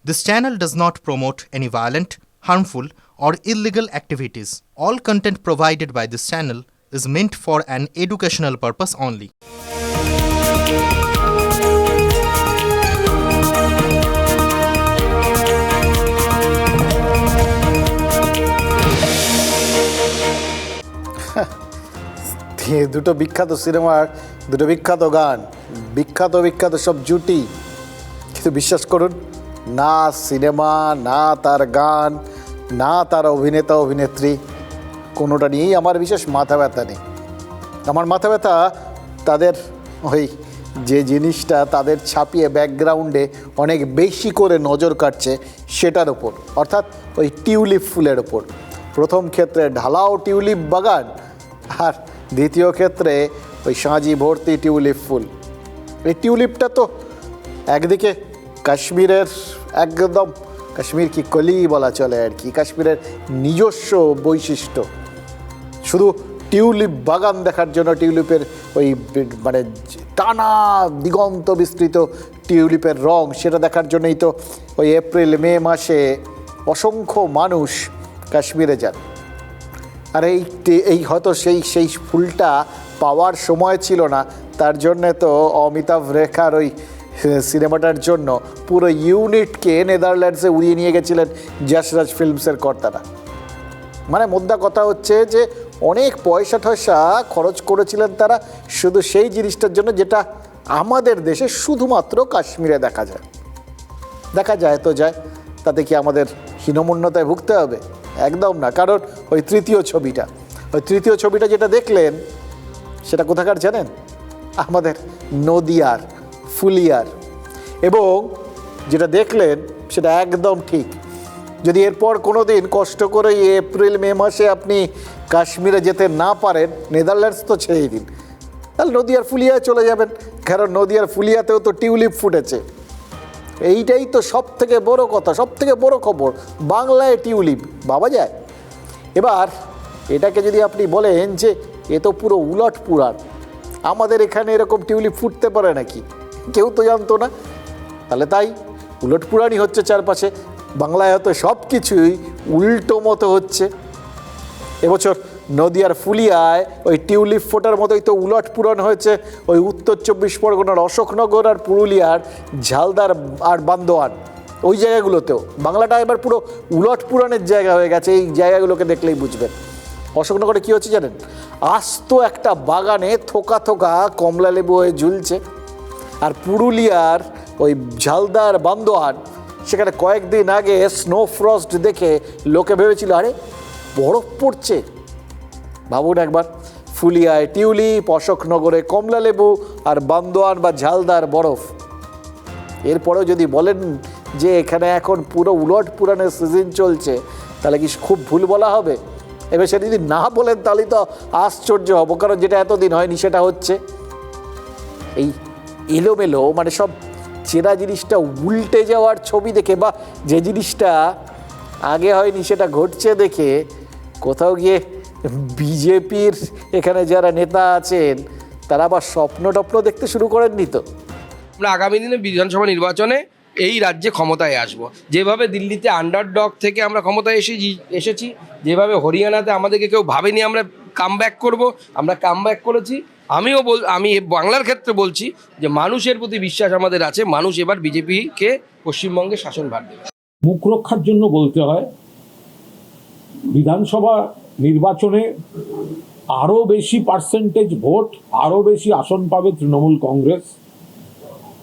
This channel does not promote any violent, harmful, or illegal activities. All content provided by this channel is meant for an educational purpose only. দুটো বিখ্যাত সিনেমার দুটো বিখ্যাত গান, বিখ্যাত সব জুটি, কিন্তু বিশ্বাস করুন, না সিনেমা, না তার গান, না তার অভিনেতা অভিনেত্রী, কোনোটা নিয়েই আমার বিশেষ মাথা ব্যথা নেই। আমার মাথা ব্যথা তাদের ওই যে জিনিসটা তাদের ছাপিয়ে ব্যাকগ্রাউন্ডে অনেক বেশি করে নজর কাটছে সেটার ওপর, অর্থাৎ ওই টিউলিপ ফুলের ওপর। প্রথম ক্ষেত্রে ঢালাও টিউলিপ বাগান, আর দ্বিতীয় ক্ষেত্রে ওই সাঁজি ভর্তি টিউলিপ ফুল। এই টিউলিপটা তো একদিকে কাশ্মীরের একদম, কাশ্মীর কি কলি বলা চলে আর কি, কাশ্মীরের নিজস্ব বৈশিষ্ট্য। শুধু টিউলিপ বাগান দেখার জন্য, টিউলিপের ওই মানে টানা দিগন্ত বিস্তৃত টিউলিপের রং, সেটা দেখার জন্যই তো ওই এপ্রিল মে মাসে অসংখ্য মানুষ কাশ্মীরে যান। আর এই হয়তো সেই ফুলটা পাওয়ার সময় ছিল না, তার জন্যে তো অমিতাভ রেখার ওই সিনেমাটার জন্য পুরো ইউনিটকে নেদারল্যান্ডসে উড়িয়ে নিয়ে গেছিলেন যশরাজ ফিল্মসের কর্তারা। মানে মোদ্দা কথা হচ্ছে যে অনেক পয়সা টয়সা খরচ করেছিলেন তারা শুধু সেই জিনিসটার জন্য, যেটা আমাদের দেশে শুধুমাত্র কাশ্মীরে দেখা যায়। দেখা যায় তো যায়, তাতে কি আমাদের হীনমন্যতায় ভুগতে হবে? একদম না। কারণ ওই তৃতীয় ছবিটা যেটা দেখলেন, সেটা কোথাকার জানেন? আমাদের নদিয়ার ফুলিয়ার। এবং যেটা দেখলেন সেটা একদম ঠিক। যদি এরপর কোনো দিন কষ্ট করে এপ্রিল মে মাসে আপনি কাশ্মীরে যেতে না পারেন, নেদারল্যান্ডস তো ছেড়েই দিন, তাহলে নদিয়ার ফুলিয়ায় চলে যাবেন। কারণ নদিয়ার ফুলিয়াতেও তো টিউলিপ ফুটেছে। এইটাই তো সব থেকে বড় কথা, সব থেকে বড় খবর, বাংলায় টিউলিপ পাওয়া যায়। এবার এটাকে যদি আপনি বলেন যে এ তো পুরো উলট পুরাণ, আমাদের এখানে এরকম টিউলিপ ফুটতে পারে নাকি, কেউ তো জানতো না। তাহলে তাই উলট পুরাণই হচ্ছে চারপাশে। বাংলায় হয়তো সব কিছুই উল্টো মতো হচ্ছে। এবছর নদিয়ার ফুলিয়ায় ওই টিউলিপ ফোটার মতোই তো উলট পুরাণ হয়েছে ওই উত্তর 24 পরগনার অশোকনগর আর পুরুলিয়ার ঝালদার আর বান্দোয়ান, ওই জায়গাগুলোতেও। বাংলাটা এবার পুরো উলট পুরাণের জায়গা হয়ে গেছে। এই জায়গাগুলোকে দেখলেই বুঝবেন। অশোকনগরে কী হচ্ছে জানেন? আস্ত একটা বাগানে থোকা থোকা কমলা লেবু হয়ে ঝুলছে। আর পুরুলিয়ার ওই ঝালদার বান্দোয়ান, সেখানে কয়েকদিন আগে স্নো ফ্রস্ট দেখে লোকে ভেবেছিল আরে বরফ পড়ছে। ভাবুন একবার, ফুলিয়ায় টিউলিপ, অশোকনগরে কমলা লেবু, আর বান্দোয়ান বা ঝালদার বরফ। এরপরেও যদি বলেন যে এখানে এখন পুরো উলট পুরাণের সিজন চলছে, তাহলে কি খুব ভুল বলা হবে? এবার সেটা যদি না বলেন তাহলে তো আশ্চর্য হব, কারণ যেটা এতদিন হয়নি সেটা হচ্ছে। এই এলোমেলো মানে সব চেনা জিনিসটা উল্টে যাওয়ার ছবি দেখে, বা যে জিনিসটা আগে হয়নি সেটা ঘটছে দেখে কোথাও গিয়ে বিজেপির এখানে যারা নেতা আছেন তারা আবার স্বপ্ন টপ্ন দেখতে শুরু করেননি তো? আমরা আগামী দিনে বিধানসভা নির্বাচনে এই রাজ্যে ক্ষমতায় আসব। যেভাবে দিল্লিতে আন্ডারডগ থেকে আমরা ক্ষমতায় এসেছি, যেভাবে হরিয়ানাতে আমাদেরকে কেউ ভাবেনি আমরা কামব্যাক করব, আমরা কামব্যাক করেছি। আমি বাংলার ক্ষেত্রে বলছি যে মানুষের প্রতি বিশ্বাস আমাদের আছে। মানুষ এবার বিজেপিকে পশ্চিমবঙ্গে শাসনভার দেবে। মুখ রক্ষার জন্য বলতে হয়, বিধানসভা নির্বাচনে আরও বেশি পার্সেন্টেজ ভোট, আরও বেশি আসন পাবে তৃণমূল কংগ্রেস।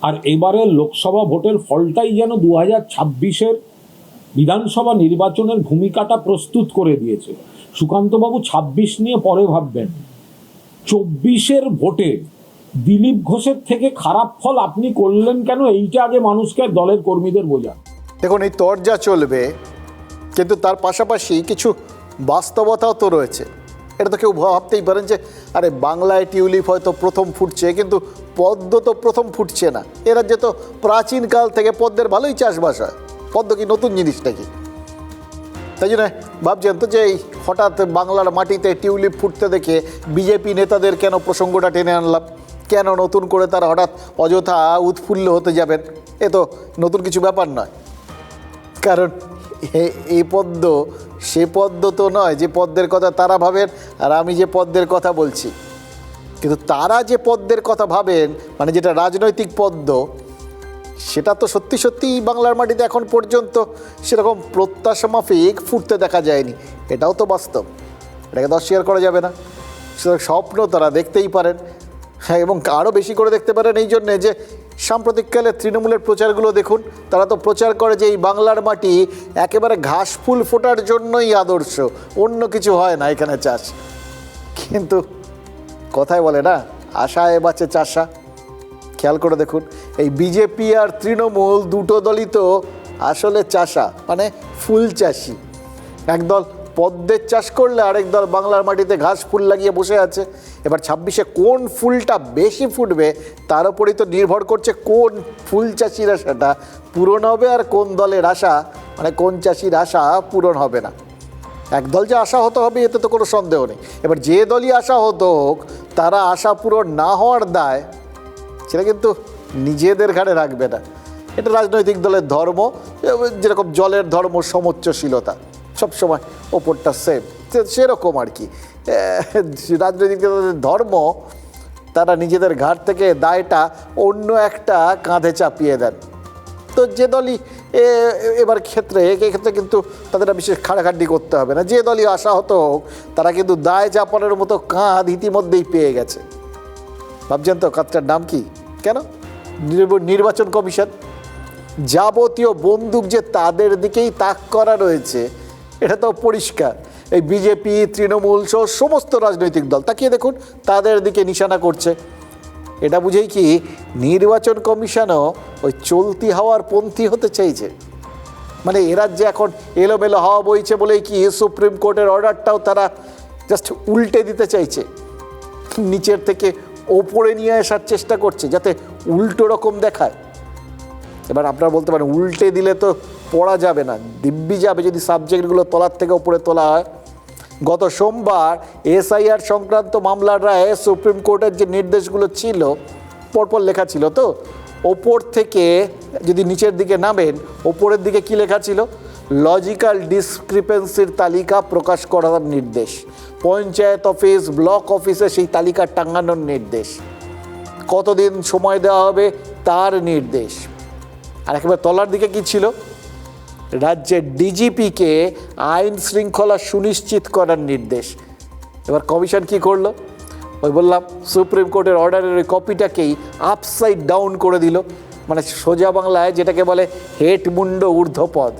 আর এবারের লোকসভা ভোটের ফলটাই যেন 2026-এর বিধানসভা নির্বাচনের ভূমিকাটা প্রস্তুত করে দিয়েছে। সুকান্তবাবু 26 নিয়ে পরে ভাববেন, 24-এর ভোটে দিলীপ ঘোষের থেকে খারাপ ফল আপনি করলেন কেন, এইটা আগে মানুষকে, দলের কর্মীদের বোঝান। দেখুন, এই তরজা চলবে, কিন্তু তার পাশাপাশি কিছু বাস্তবতাও তো রয়েছে। এটা তো কেউ ভাবতেই পারেন যে আরে বাংলায় টিউলিপ হয়তো প্রথম ফুটছে, কিন্তু পদ্ম তো প্রথম ফুটছে না। এ রাজ্যে তো প্রাচীনকাল থেকে পদ্মের ভালোই চাষবাস হয়। পদ্ম কি নতুন জিনিস নাকি? তাই জন্য ভাবছেন তো যে এই হঠাৎ বাংলার মাটিতে টিউলিপ ফুটতে দেখে বিজেপি নেতাদের কেন প্রসঙ্গটা টেনে আনলাম, কেন নতুন করে তারা হঠাৎ অযথা উৎফুল্ল হতে যাবেন? এ তো নতুন কিছু ব্যাপার নয়। কারণ এই পদ্ম সে পদ্ম তো নয় যে পদ্মের কথা তারা ভাবেন আর আমি যে পদ্মের কথা বলছি, কিন্তু তারা যে পদ্মের কথা ভাবেন মানে যেটা রাজনৈতিক পদ্ম, সেটা তো সত্যি সত্যি বাংলার মাটিতে এখন পর্যন্ত সেরকম প্রত্যাশা মাফিক ফুটতে দেখা যায়নি। এটাও তো বাস্তব, এটাকে তো অস্বীকার করা যাবে না। সুতরাং স্বপ্ন তারা দেখতেই পারেন, হ্যাঁ, এবং আরও বেশি করে দেখতে পারেন এই জন্যে যে সাম্প্রতিককালে তৃণমূলের প্রচারগুলো দেখুন, তারা তো প্রচার করে যে এই বাংলার মাটি একেবারে ঘাস ফুল ফোটার জন্যই আদর্শ, অন্য কিছু হয় না এখানে চাষ। কিন্তু কথায় বলে না, আশায় বাঁচে চাষা। খেয়াল করে দেখুন, এই বিজেপি আর তৃণমূল দুটো দলই তো আসলে চাষা, মানে ফুল চাষি। একদল পদ্মের চাষ করলে আরেক দল বাংলার মাটিতে ঘাস ফুল লাগিয়ে বসে আছে। এবার 26-এ কোন ফুলটা বেশি ফুটবে তার উপরেই তো নির্ভর করছে কোন ফুল চাষির আশাটা পূরণ হবে আর কোন দলের আশা, মানে কোন চাষির আশা পূরণ হবে না। একদল যে আশা হতে হবে এতে তো কোনো সন্দেহ নেই। এবার যে দলই আশা হতো হোক, তারা আশা পূরণ না হওয়ার দায় সেটা কিন্তু নিজেদের ঘাড়ে রাখবে না। এটা রাজনৈতিক দলের ধর্ম, যেরকম জলের ধর্ম সমোচ্চশীলতা, সবসময় ওপরটা সেম, সেরকম আর কি। রাজনৈতিক দলের ধর্ম, তারা নিজেদের ঘাট থেকে দায়টা অন্য একটা কাঁধে চাপিয়ে দেন। তো যে দলই এবার এক্ষেত্রে কিন্তু তাদের বিশেষ খাড়াখাড্ডি করতে হবে না। যে দলই আশা হতো হোক, তারা কিন্তু দায় চাপানোর মতো কাঁধ ইতিমধ্যেই পেয়ে গেছে। ভাবছেন তো কাজটার নাম কি? কেন? নির্বাচন কমিশন। যাবতীয় বন্দুক যে তাদের দিকেই তাক করা রয়েছে এটা তো পরিষ্কার। এই বিজেপি, তৃণমূল সহ সমস্ত রাজনৈতিক দল তাকিয়ে দেখুন, তাদের দিকে নিশানা করছে। এটা বুঝেই কি নির্বাচন কমিশনও ওই চলতি হাওয়ার পন্থী হতে চাইছে? মানে এরা যে এখন এলোমেলো হাওয়া বইছে বলেই কি সুপ্রিম কোর্টের অর্ডারটাও তারা জাস্ট উল্টে দিতে চাইছে, নিচের থেকে ওপরে নিয়ে আসার চেষ্টা করছে যাতে উল্টো রকম দেখায়। এবার আপনারা বলতে পারেন উল্টে দিলে তো পড়া যাবে না, দিব্যি যাবে যদি সাবজেক্টগুলো তলার থেকে ওপরে তোলা হয়। গত সোমবার এসআইআর সংক্রান্ত মামলার রায়ে সুপ্রিম কোর্টের যে নির্দেশগুলো ছিল পরপর লেখা ছিল, তো ওপর থেকে যদি নিচের দিকে নামেন, ওপরের দিকে কি লেখা ছিল? লজিক্যাল ডিসক্রিপেন্সির তালিকা প্রকাশ করার নির্দেশ, পঞ্চায়েত অফিস, ব্লক অফিসে সেই তালিকা টাঙানোর নির্দেশ, কতদিন সময় দেওয়া হবে তার নির্দেশ। আর একেবারে তলার দিকে কি ছিল? রাজ্যের ডিজিপিকে আইন শৃঙ্খলা সুনিশ্চিত করার নির্দেশ। এবার কমিশন কি করলো? ওই বললাম সুপ্রিম কোর্টের অর্ডারের ওই কপিটাকেই আপসাইড ডাউন করে দিল, মানে সোজা বাংলায় যেটাকে বলে হেট মুন্ড ঊর্ধ্বপদ।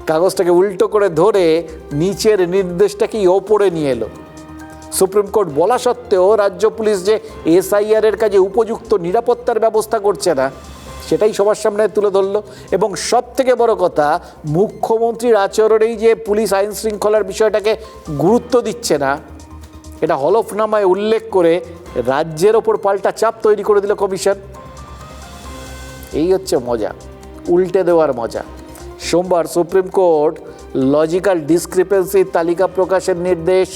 কাগজটাকে উল্টো করে ধরে নিচের নির্দেশটাকেই ওপরে নিয়ে এলো। সুপ্রিম কোর্ট বলা সত্ত্বেও রাজ্য পুলিশ যে এসআইআরের কাজে উপযুক্ত নিরাপত্তার ব্যবস্থা করছে না সেটাই সবার সামনে তুলে ধরলো। এবং সব থেকে বড় কথা, মুখ্যমন্ত্রীর আচরণেই যে পুলিশ আইন শৃঙ্খলার বিষয়টাকে গুরুত্ব দিচ্ছে না, এটা হলফনামায় উল্লেখ করে রাজ্যের ওপর পাল্টা চাপ তৈরি করে দিল কমিশন। এই হচ্ছে মজা, উল্টে দেওয়ার মজা। সোমবার সুপ্রিম কোর্ট লজিক্যাল ডিসক্রিপেন্সির তালিকা প্রকাশের নির্দেশ,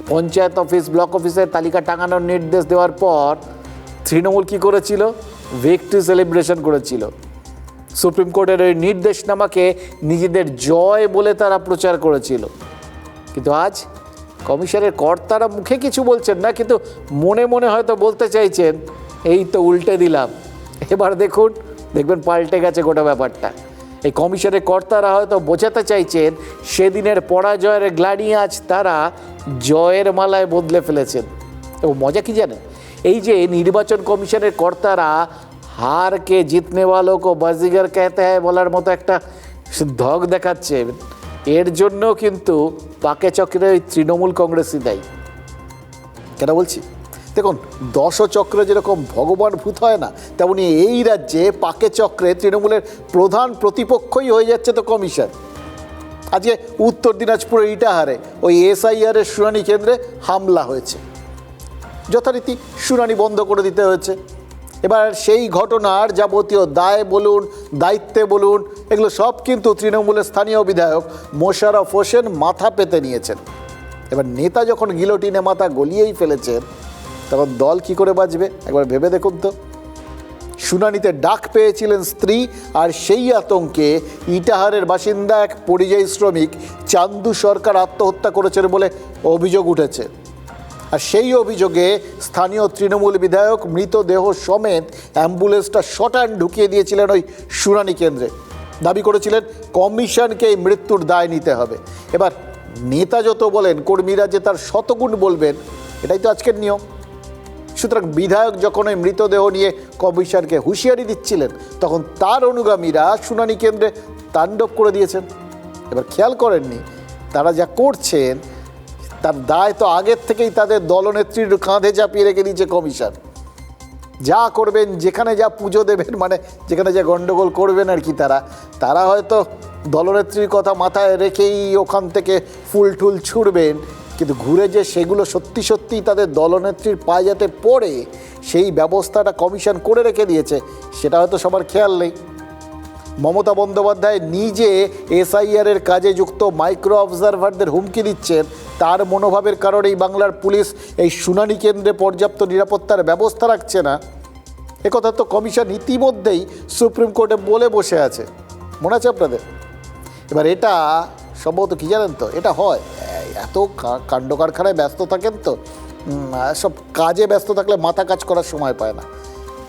পঞ্চায়েত অফিস, ব্লক অফিসের তালিকা টাঙানোর নির্দেশ দেওয়ার পর তৃণমূল কী করেছিল? ভিক্টরি সেলিব্রেশন করেছিল। সুপ্রিম কোর্টের এই নির্দেশনামাকে নিজেদের জয় বলে তারা প্রচার করেছিল। কিন্তু আজ কমিশনের কর্তারা মুখে কিছু বলছেন না, কিন্তু মনে মনে হয়তো বলতে চাইছেন এই তো উল্টে দিলাম। এবার দেখবেন পাল্টে গেছে গোটা ব্যাপারটা। এই কমিশনের কর্তারা হয়তো বোঝাতে চাইছেন সেদিনের পরাজয়ের গ্লানি আজ তারা জয়ের মালায় বদলে ফেলেছেন। এবং মজা কি জানেন? এই যে নির্বাচন কমিশনের কর্তারা হার কে জিতনে ওয়ালো কো বাজিগর कहते हैं বলার মতো একটা ধক দেখাচ্ছে, এর জন্য কিন্তু পাকে চক্রে ওই তৃণমূল কংগ্রেসই দায়ী। কেন বলছি? দেখুন, দশচক্রে যেরকম ভগবান ভূত হয় না, তেমনি এই রাজ্যে পাকে চক্রে তৃণমূলের প্রধান প্রতিপক্ষই হয়ে যাচ্ছে তো কমিশন। আজকে উত্তর দিনাজপুরের ইটাহারে ওই এসআইআরের শুনানি কেন্দ্রে হামলা হয়েছে, যথারীতি শুনানি বন্ধ করে দিতে হয়েছে। এবার সেই ঘটনার যাবতীয় দায় বলুন, দায়িত্বে বলুন, এগুলো সব কিন্তু তৃণমূলের স্থানীয় বিধায়ক মোশাররফ হোসেন মাথা পেতে নিয়েছেন। এবার নেতা যখন গিলোটিনে মাথা গলিয়েই ফেলেছেন, তখন দল কি করে বাঁচবে একবার ভেবে দেখুন তো। শুনানিতে ডাক পেয়েছিলেন স্ত্রী, আর সেই আতঙ্কে ইটাহারের বাসিন্দা এক পরিযায়ী শ্রমিক চান্দু সরকার আত্মহত্যা করেছেন বলে অভিযোগ উঠেছে। আর সেই অভিযোগে স্থানীয় তৃণমূল বিধায়ক মৃতদেহ সমেত অ্যাম্বুলেন্সটা শটান ঢুকিয়ে দিয়েছিলেন ওই শুনানি কেন্দ্রে। দাবি করেছিলেন কমিশনকে এই মৃত্যুর দায় নিতে হবে। এবার নেতা যত বলেন, কর্মীরা যে তার শতগুণ বলবেন, এটাই তো আজকের নিয়ম। সুতরাং বিধায়ক যখন ওই মৃতদেহ নিয়ে কমিশনকে হুঁশিয়ারি দিচ্ছিলেন, তখন তার অনুগামীরা শুনানি কেন্দ্রে তাণ্ডব করে দিয়েছেন। এবার খেয়াল করেননি, তারা যা করছেন তার দায় তো আগের থেকেই তাদের দলনেত্রীর কাঁধে চাপিয়ে রেখে দিয়েছে কমিশন। যা করবেন, যেখানে যা পুজো দেবেন, মানে যেখানে যা গণ্ডগোল করবেন আর কি, তারা হয়তো দলনেত্রীর কথা মাথায় রেখেই ওখান থেকে ফুল টুল ছুড়বেন, কিন্তু ঘুরে যে সেগুলো সত্যি সত্যিই তাদের দলনেত্রীর পায়ে যাতে পড়ে সেই ব্যবস্থাটা কমিশন করে রেখে দিয়েছে, সেটা হয়তো সবার খেয়াল নেই। মমতা বন্দ্যোপাধ্যায় নিজে এসআইআরের কাজে যুক্ত মাইক্রো অবজারভারদের হুমকি দিচ্ছেন, তার মনোভাবের কারণেই বাংলার পুলিশ এই শুনানি কেন্দ্রে পর্যাপ্ত নিরাপত্তার ব্যবস্থা রাখছে না। একথা তো কমিশন ইতিমধ্যেই সুপ্রিম কোর্টে বলে বসে আছে, মনে আছে আপনাদের? এবার এটা সম্ভবত কী জানেন তো, এটা হয় এত কাণ্ড কারখানায় ব্যস্ত থাকেন তো, সব কাজে ব্যস্ত থাকলে মাথা কাজ করার সময় পায় না।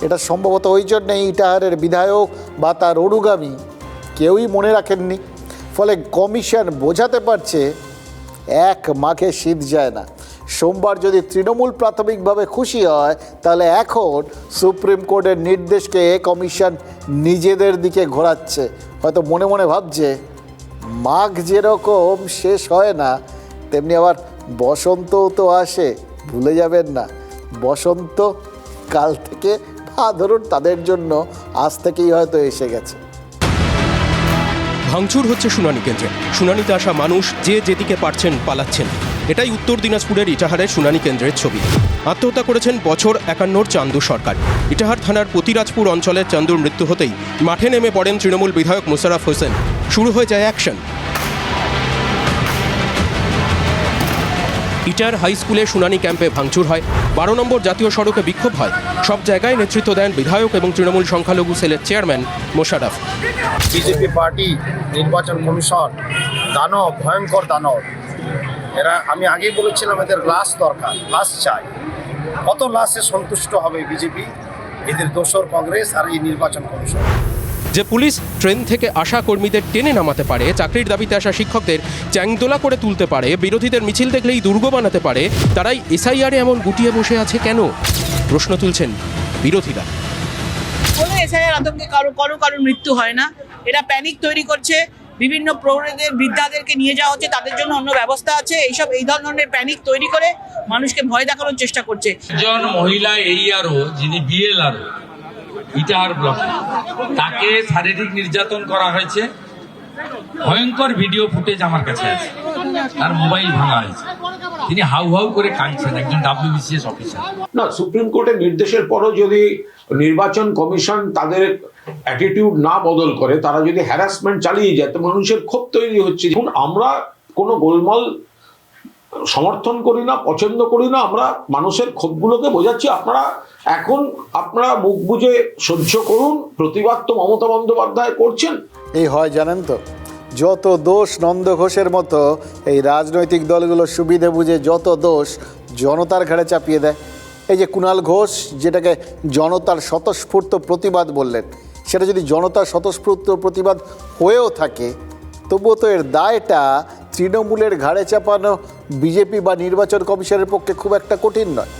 এটা সম্ভবত ওই জন্যেই ইটাহারের বিধায়ক বা তার অনুগামী কেউই মনে রাখেননি। ফলে কমিশন বোঝাতে পারছে এক মাঘে শীত যায় না। সোমবার যদি তৃণমূল প্রাথমিকভাবে খুশি হয়, তাহলে এখন সুপ্রিম কোর্টের নির্দেশকে কমিশন নিজেদের দিকে ঘোরাচ্ছে। হয়তো মনে মনে ভাবছে, মাঘ যেরকম শেষ হয় না, তেমনি আবার বসন্তও তো আসে, ভুলে যাবেন না। বসন্ত কাল থেকে ধরুন তাদের জন্য আজ থেকেই হয়তো এসে গেছে। ভাঙচুর হচ্ছে শুনানি কেন্দ্রে। শুনানিতে আসা মানুষ যে যেদিকে পারছেন পালাচ্ছেন। এটাই উত্তর দিনাজপুরের ইটাহারের শুনানি কেন্দ্রের ছবি। আত্মহত্যা করেছেন বছর 51 চান্দু সরকার। ইটাহার থানার পতিরাজপুর অঞ্চলের চান্দুর মৃত্যু হতেই মাঠে নেমে পড়েন তৃণমূল বিধায়ক মোশাররফ হোসেন। শুরু হয়ে যায় অ্যাকশন। ইটার হাই স্কুলে শুনানি ক্যাম্পে ভাঙচুর হয়, 12 নম্বর জাতীয় সড়কে বিক্ষোভ হয়। সব জায়গায় নেতৃত্ব দেন বিধায়ক এবং তৃণমূল সংখ্যালঘু সেলের চেয়ারম্যান মোশাররফ। বিজেপি পার্টি, নির্বাচন কমিশন দানব, ভয়ঙ্কর দানব এরা। আমি আগেই বলেছিলাম এদের লাশ দরকার, লাশ চাই। কত লাশে সন্তুষ্ট হবে বিজেপি? এদের দোসর কংগ্রেস আর এই নির্বাচন কমিশন। যে পুলিশ ট্রেন থেকে আসা কর্মীদের টেনে নামাতে পারে, চাকরির দাবিতে আসা শিক্ষকদের চ্যাংদোলা করে তুলতে পারে, বিরোধীদের মিছিল দেখলেই দুর্গ বানাতে পারে, তারাই এসআইআরে এমন গুটিয়ে বসে আছে কেন? প্রশ্ন তুলছেন বিরোধীরা। কোনো এসআইআর আতঙ্কে কারোর মৃত্যু হয় না। এটা প্যানিক তৈরি করছে। বিভিন্ন প্রৌঢ়দের, বৃদ্ধাদেরকে নিয়ে যাওয়া হচ্ছে, তাদের জন্য অন্য ব্যবস্থা আছে। এই ধরনের প্যানিক তৈরি করে মানুষকে ভয় দেখানোর চেষ্টা করছে। একজন মহিলা ARO, যিনি BLRO ইটাহার ব্লকে, তাকে শারীরিক নির্যাতন করা হয়েছে। ভয়ঙ্কর ভিডিও ফুটেজ আমার কাছে আছে, তার মোবাইল ভাঙা হয়েছে। তিনি হাউ হাউ করে কাঁদছেন, একজন WBCS অফিসার। না, সুপ্রিম কোর্টের নির্দেশের পরও যদি নির্বাচন কমিশন তাদের অ্যাটিটিউড না বদল করে, তারা যদি হ্যারাসমেন্ট চালিয়ে যায়, তো মানুষের ক্ষোভ তৈরি হচ্ছে। এখন আমরা কোনো গোলমাল সমর্থন করি না, পছন্দ করি না। আমরা মানুষের ক্ষোভগুলোকে বোঝাচ্ছি, আপনারা মুখ বুজে সহ্য করুন। প্রতিবাদ তো মমতা বন্দ্যোপাধ্যায় করছেন। এই হয় জানেন তো, যত দোষ নন্দ ঘোষের মতো এই রাজনৈতিক দলগুলো সুবিধে বুঝে যত দোষ জনতার ঘাড়ে চাপিয়ে দেয়। এই যে কুণাল ঘোষ, যেটাকে জনতার স্বতঃস্ফূর্ত প্রতিবাদ বললেন, সেটা যদি জনতার স্বতঃস্ফূর্ত প্রতিবাদ হয়েও থাকে, তবুও তো এর দায়টা তৃণমূলের ঘাড়ে চাপানো বিজেপি বা নির্বাচন কমিশনের পক্ষে খুব একটা কঠিন নয়।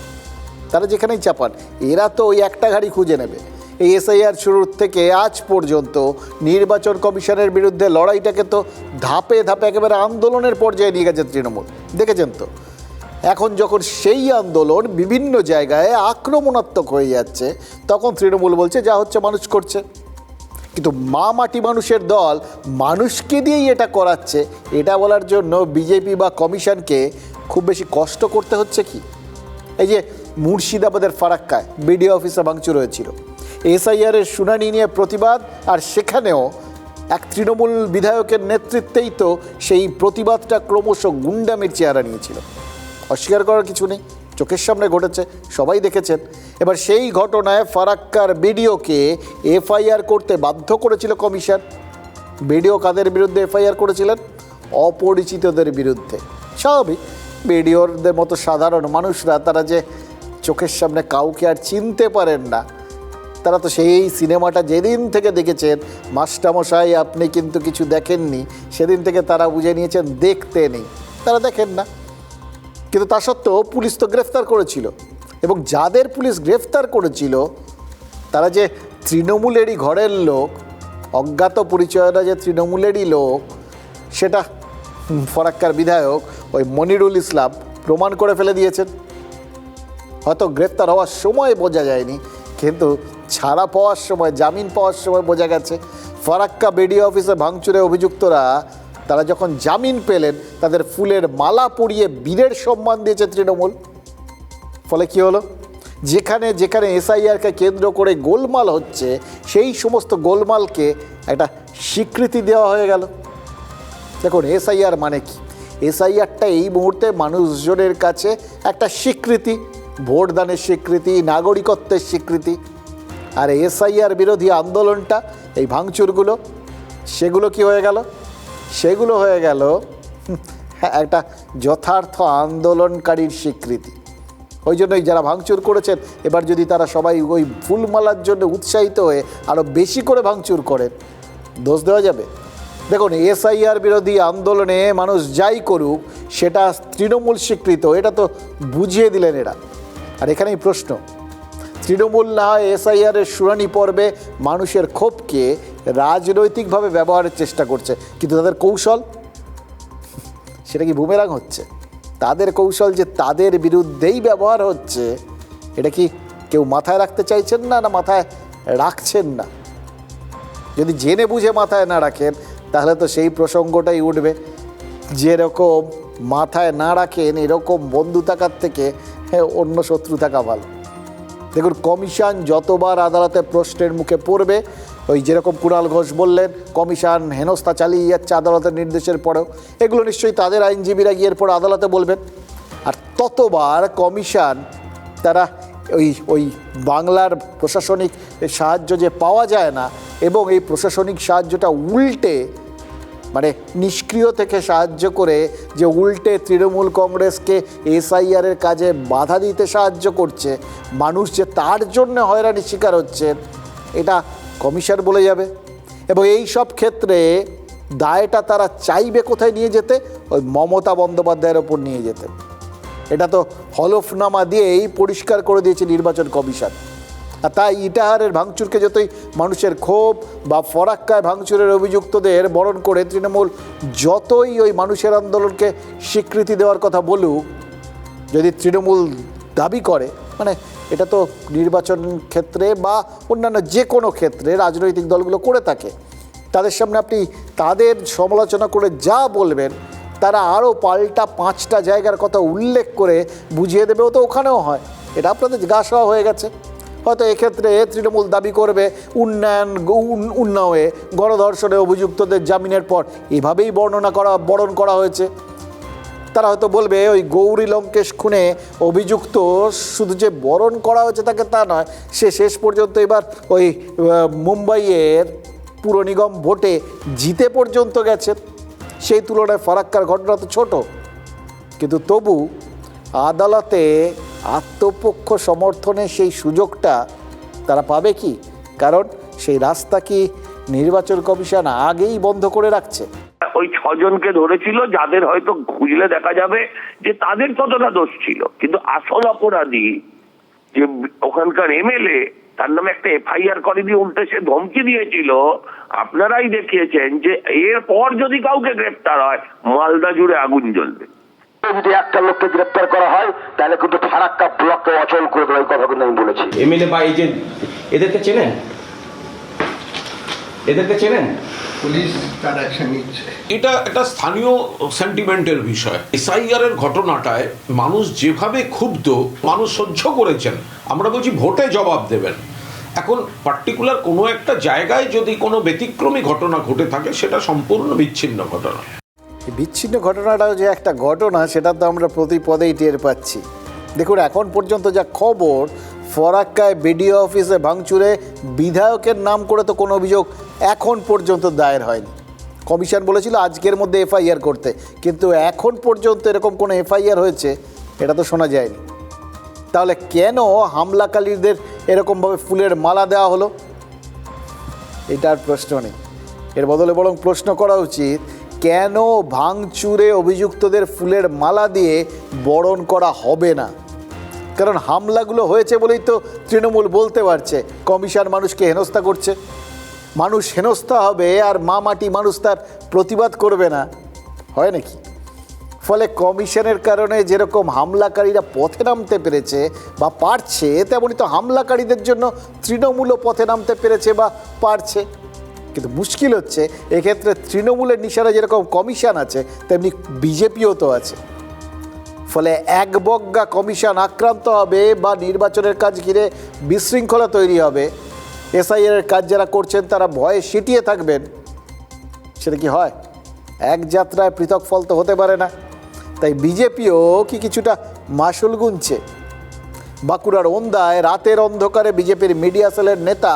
তারা যেখানেই চাপান, এরা তো ওই একটা ঘাড়ি খুঁজে নেবে। এই এসআইআর শুরুর থেকে আজ পর্যন্ত নির্বাচন কমিশনের বিরুদ্ধে লড়াইটাকে তো ধাপে ধাপে একেবারে আন্দোলনের পর্যায়ে নিয়ে গেছে তৃণমূল, দেখেছেন তো। এখন যখন সেই আন্দোলন বিভিন্ন জায়গায় আক্রমণাত্মক হয়ে যাচ্ছে, তখন তৃণমূল বলছে যা হচ্ছে মানুষ করছে। কিন্তু মাটি মানুষের দল মানুষকে দিয়েই এটা করাচ্ছে, এটা বলার জন্য বিজেপি বা কমিশনকে খুব বেশি কষ্ট করতে হচ্ছে কি? এই যে মুর্শিদাবাদের ফারাক্কায় বিডিও অফিসে ভাঙচুর হয়েছিল, এসআইআরের শুনানি নিয়ে প্রতিবাদ, আর সেখানেও এক তৃণমূল বিধায়কের নেতৃত্বেই তো সেই প্রতিবাদটা ক্রমশ গুন্ডামির চেহারা নিয়েছিল। অস্বীকার করার কিছু নেই, চোখের সামনে ঘটেছে, সবাই দেখেছেন। এবার সেই ঘটনায় ফারাক্কার বিডিওকে এফআইআর করতে বাধ্য করেছিল কমিশন। বিডিও কাদের বিরুদ্ধে এফআইআর করেছিলেন? অপরিচিতদের বিরুদ্ধে। স্বাভাবিক, বিডিওরদের মতো সাধারণ মানুষরা তারা যে চোখের সামনে কাউকে আর চিনতে পারেন না, তারা তো সেই সিনেমাটা যেদিন থেকে দেখেছেন মাস্টারমশাই আপনি কিন্তু কিছু দেখেননি, সেদিন থেকে তারা বুঝে নিয়েছেন দেখতে নেই, তারা দেখেন না। কিন্তু তা সত্ত্বেও পুলিশ তো গ্রেফতার করেছিল, এবং যাদের পুলিশ গ্রেফতার করেছিল তারা যে তৃণমূলেরই ঘরের লোক, অজ্ঞাত পরিচয়রা যে তৃণমূলেরই লোক, সেটা ফারাক্কার বিধায়ক ওই মনিরুল ইসলাম প্রমাণ করে ফেলে দিয়েছেন। হয়তো গ্রেফতার হওয়ার সময় বোঝা যায়নি, কিন্তু ছাড়া পাওয়ার সময়, জামিন পাওয়ার সময় বোঝা গেছে। ফারাক্কা বিডিও অফিসে ভাঙচুরে অভিযুক্তরা তারা যখন জামিন পেলেন তাদের ফুলের মালা পরিয়ে বীরের সম্মান দিয়েছে তৃণমূল। ফলে কি হলো? যেখানে যেখানে এসআইআরকে কেন্দ্র করে গোলমাল হচ্ছে, সেই সমস্ত গোলমালকে একটা স্বীকৃতি দেওয়া হয়ে গেল। দেখুন, এসআইআর মানে কি? এসআইআরটা এই মুহূর্তে মানুষজনের কাছে একটা স্বীকৃতি, ভোটদানের স্বীকৃতি, নাগরিকত্বের স্বীকৃতি। আর এসআইআর বিরোধী আন্দোলনটা, এই ভাঙচুরগুলো, সেগুলো কি হয়ে গেল? সেগুলো হয়ে গেল একটা যথার্থ আন্দোলনকারীর স্বীকৃতি। ওই জন্যই যারা ভাঙচুর করেছেন, এবার যদি তারা সবাই ওই ফুলমালার জন্য উৎসাহিত হয়ে আরও বেশি করে ভাঙচুর করেন, দোষ দেওয়া যাবে? দেখুন, এসআইআর বিরোধী আন্দোলনে মানুষ যাই করুক সেটা তৃণমূল স্বীকৃত, এটা তো বুঝিয়ে দিলেন এরা। আর এখানেই প্রশ্ন, তৃণমূল না হয় এসআইআরের শুনানি পর্বে মানুষের ক্ষোভকে রাজনৈতিকভাবে ব্যবহারের চেষ্টা করছে, কিন্তু তাদের কৌশল, সেটা কি বুমেরাং হচ্ছে? তাদের কৌশল যে তাদের বিরুদ্ধেই ব্যবহার হচ্ছে, এটা কি কেউ মাথায় রাখতে চাইছেন না, না মাথায় রাখছেন না? যদি জেনে বুঝে মাথায় না রাখেন তাহলে তো সেই প্রসঙ্গটাই উঠবে, যেরকম মাথায় না রাখেন এরকম বন্ধু থাকার থেকে অন্য শত্রু থাকা ভালো। দেখুন, কমিশন যতবার আদালতে প্রশ্নের মুখে পড়বে, ওই যেরকম কুণাল ঘোষ বললেন কমিশন হেনস্থা চালিয়ে যাচ্ছে আদালতের নির্দেশের পরেও, এগুলো নিশ্চয়ই তাদের আইনজীবীরা গিয়ে পরে আদালতে বলবেন। আর ততবার কমিশন তারা ওই বাংলার প্রশাসনিক সাহায্য যে পাওয়া যায় না, এবং এই প্রশাসনিক সাহায্যটা উল্টে, মানে নিষ্ক্রিয় থেকে সাহায্য করে যে উল্টে তৃণমূল কংগ্রেসকে এসআইআরের কাজে বাধা দিতে সাহায্য করছে, মানুষ যে তার জন্য হয়রানির শিকার হচ্ছে, এটা কমিশন বলে যাবে। এবং এই সব ক্ষেত্রে দায়টা তারা চাইবে কোথায় নিয়ে যেতে? ওই মমতা বন্দ্যোপাধ্যায়ের ওপর নিয়ে যেতে। এটা তো হলফনামা দিয়েই পরিষ্কার করে দিয়েছে নির্বাচন কমিশন। আর তাই ইটাহারের ভাঙচুরকে যতই মানুষের ক্ষোভ বা ফরাক্কায় ভাঙচুরের অভিযুক্তদের বরণ করে তৃণমূল যতই ওই মানুষের আন্দোলনকে স্বীকৃতি দেওয়ার কথা বলুক, যদি তৃণমূল দাবি করে, মানে এটা তো নির্বাচন ক্ষেত্রে বা অন্যান্য যে কোনো ক্ষেত্রে রাজনৈতিক দলগুলো করে থাকে, তাদের সামনে আপনি তাদের সমালোচনা করে যা বলবেন, তারা আরও পাল্টা 5টা জায়গার কথা উল্লেখ করে বুঝিয়ে দেবে, ও তো ওখানেও হয়। এটা আপনাদের গা সওয়া হয়ে গেছে। হয়তো এক্ষেত্রে তৃণমূল দাবি করবে উন্নয়ে গণধর্ষণে অভিযুক্তদের জামিনের পর এভাবেই বরণ করা হয়েছে। তারা হয়তো বলবে ওই গৌরী লঙ্কেশ খুনে অভিযুক্ত শুধু যে বরণ করা হয়েছে তাকে তা নয়, সে শেষ পর্যন্ত এবার ওই মুম্বাইয়ের পুর নিগম ভোটে জিতে পর্যন্ত গেছে। সেই তুলনায় ফারাক্কার ঘটনা তো ছোট, কিন্তু তবু আদালতে আত্মপক্ষ সমর্থনের সেই সুযোগটা তারা পাবে কি? কারণ সেই রাস্তা কি নির্বাচন কমিশন আগেই বন্ধ করে রাখছে? ওই 6 জনকে ধরেছিল, যাদের হয়তো খুঁজলে দেখা যাবে যে তাদের কতটা দোষ ছিল, কিন্তু আসল অপরাধী যে ওখানকার এমএলএ, তার নামে একটা এফআইআর করে দিয়ে উল্টে সে ধমকি দিয়েছিল। আপনারাই দেখিয়েছেন যে এরপর যদি কাউকে গ্রেপ্তার হয়, মালদা জুড়ে আগুন জ্বলবে। যদি একটা লোককে গ্রেপ্তার করা হয় তাহলে কিন্তু ফারাক্কা ব্লককে অচল করে দেওয়ার কথা কিন্তু আমি বলেছি। এমএলএ বা এই যে এদেরকে চেনেন, পুলিশ তার অ্যাকশন নিচ্ছে। এটা একটা স্থানীয় সেন্টিমেন্টের বিষয়। এসআইআর এর ঘটনাটায় মানুষ যেভাবে ক্ষুব্ধ, মানুষ সহ্য করেছেন, আমরা বলছি ভোটে জবাব দেবেন। এখন পার্টিকুলার কোনো একটা জায়গায় যদি কোনো ব্যতিক্রমী ঘটনা ঘটে থাকে, সেটা সম্পূর্ণ বিচ্ছিন্ন ঘটনা। বিচ্ছিন্ন ঘটনাটাও যে একটা ঘটনা, সেটা তো আমরা প্রতি পদেই টের পাচ্ছি। দেখুন এখন পর্যন্ত যা খবর, ফরাক্কায় বিডিও অফিসে ভাঙচুরে বিধায়কের নাম করে তো কোনো অভিযোগ এখন পর্যন্ত দায়ের হয়নি। কমিশন বলেছিল আজকের মধ্যে এফআইআর করতে, কিন্তু এখন পর্যন্ত এরকম কোনো এফআইআর হয়েছে এটা তো শোনা যায়নি। তাহলে কেন হামলাকারীদের এরকমভাবে ফুলের মালা দেওয়া হলো, এটার প্রশ্ন নেই। এর বদলে বরং প্রশ্ন করা উচিত কেন ভাঙচুরে অভিযুক্তদের ফুলের মালা দিয়ে বরণ করা হবে না। কারণ হামলাগুলো হয়েছে বলেই তো তৃণমূল বলতে পারছে কমিশন মানুষকে হেনস্থা করছে। মানুষ হেনস্থা হবে আর মাটি মানুষ তার প্রতিবাদ করবে না, হয় নাকি? ফলে কমিশনের কারণে যেরকম হামলাকারীরা পথে নামতে পেরেছে বা পারছে, তেমনই তো হামলাকারীদের জন্য তৃণমূলও পথে নামতে পেরেছে বা পারছে। কিন্তু মুশকিল হচ্ছে এক্ষেত্রে তৃণমূলের নিশানা যেরকম কমিশন আছে, তেমনি বিজেপিও তো আছে। ফলে একবজ্ঞা কমিশন আক্রান্ত হবে বা নির্বাচনের কাজ ঘিরে বিশৃঙ্খলা তৈরি হবে, এসআইআর কাজ যারা করছেন তারা ভয়ে সিটিয়ে থাকবেন, সেটা কি হয়? এক যাত্রায় পৃথক ফল তো হতে পারে না। তাই বিজেপিও কি কিছুটা মাসুল গুনছে? বাঁকুড়ার ওন্দায় রাতের অন্ধকারে বিজেপির মিডিয়া সেলের নেতা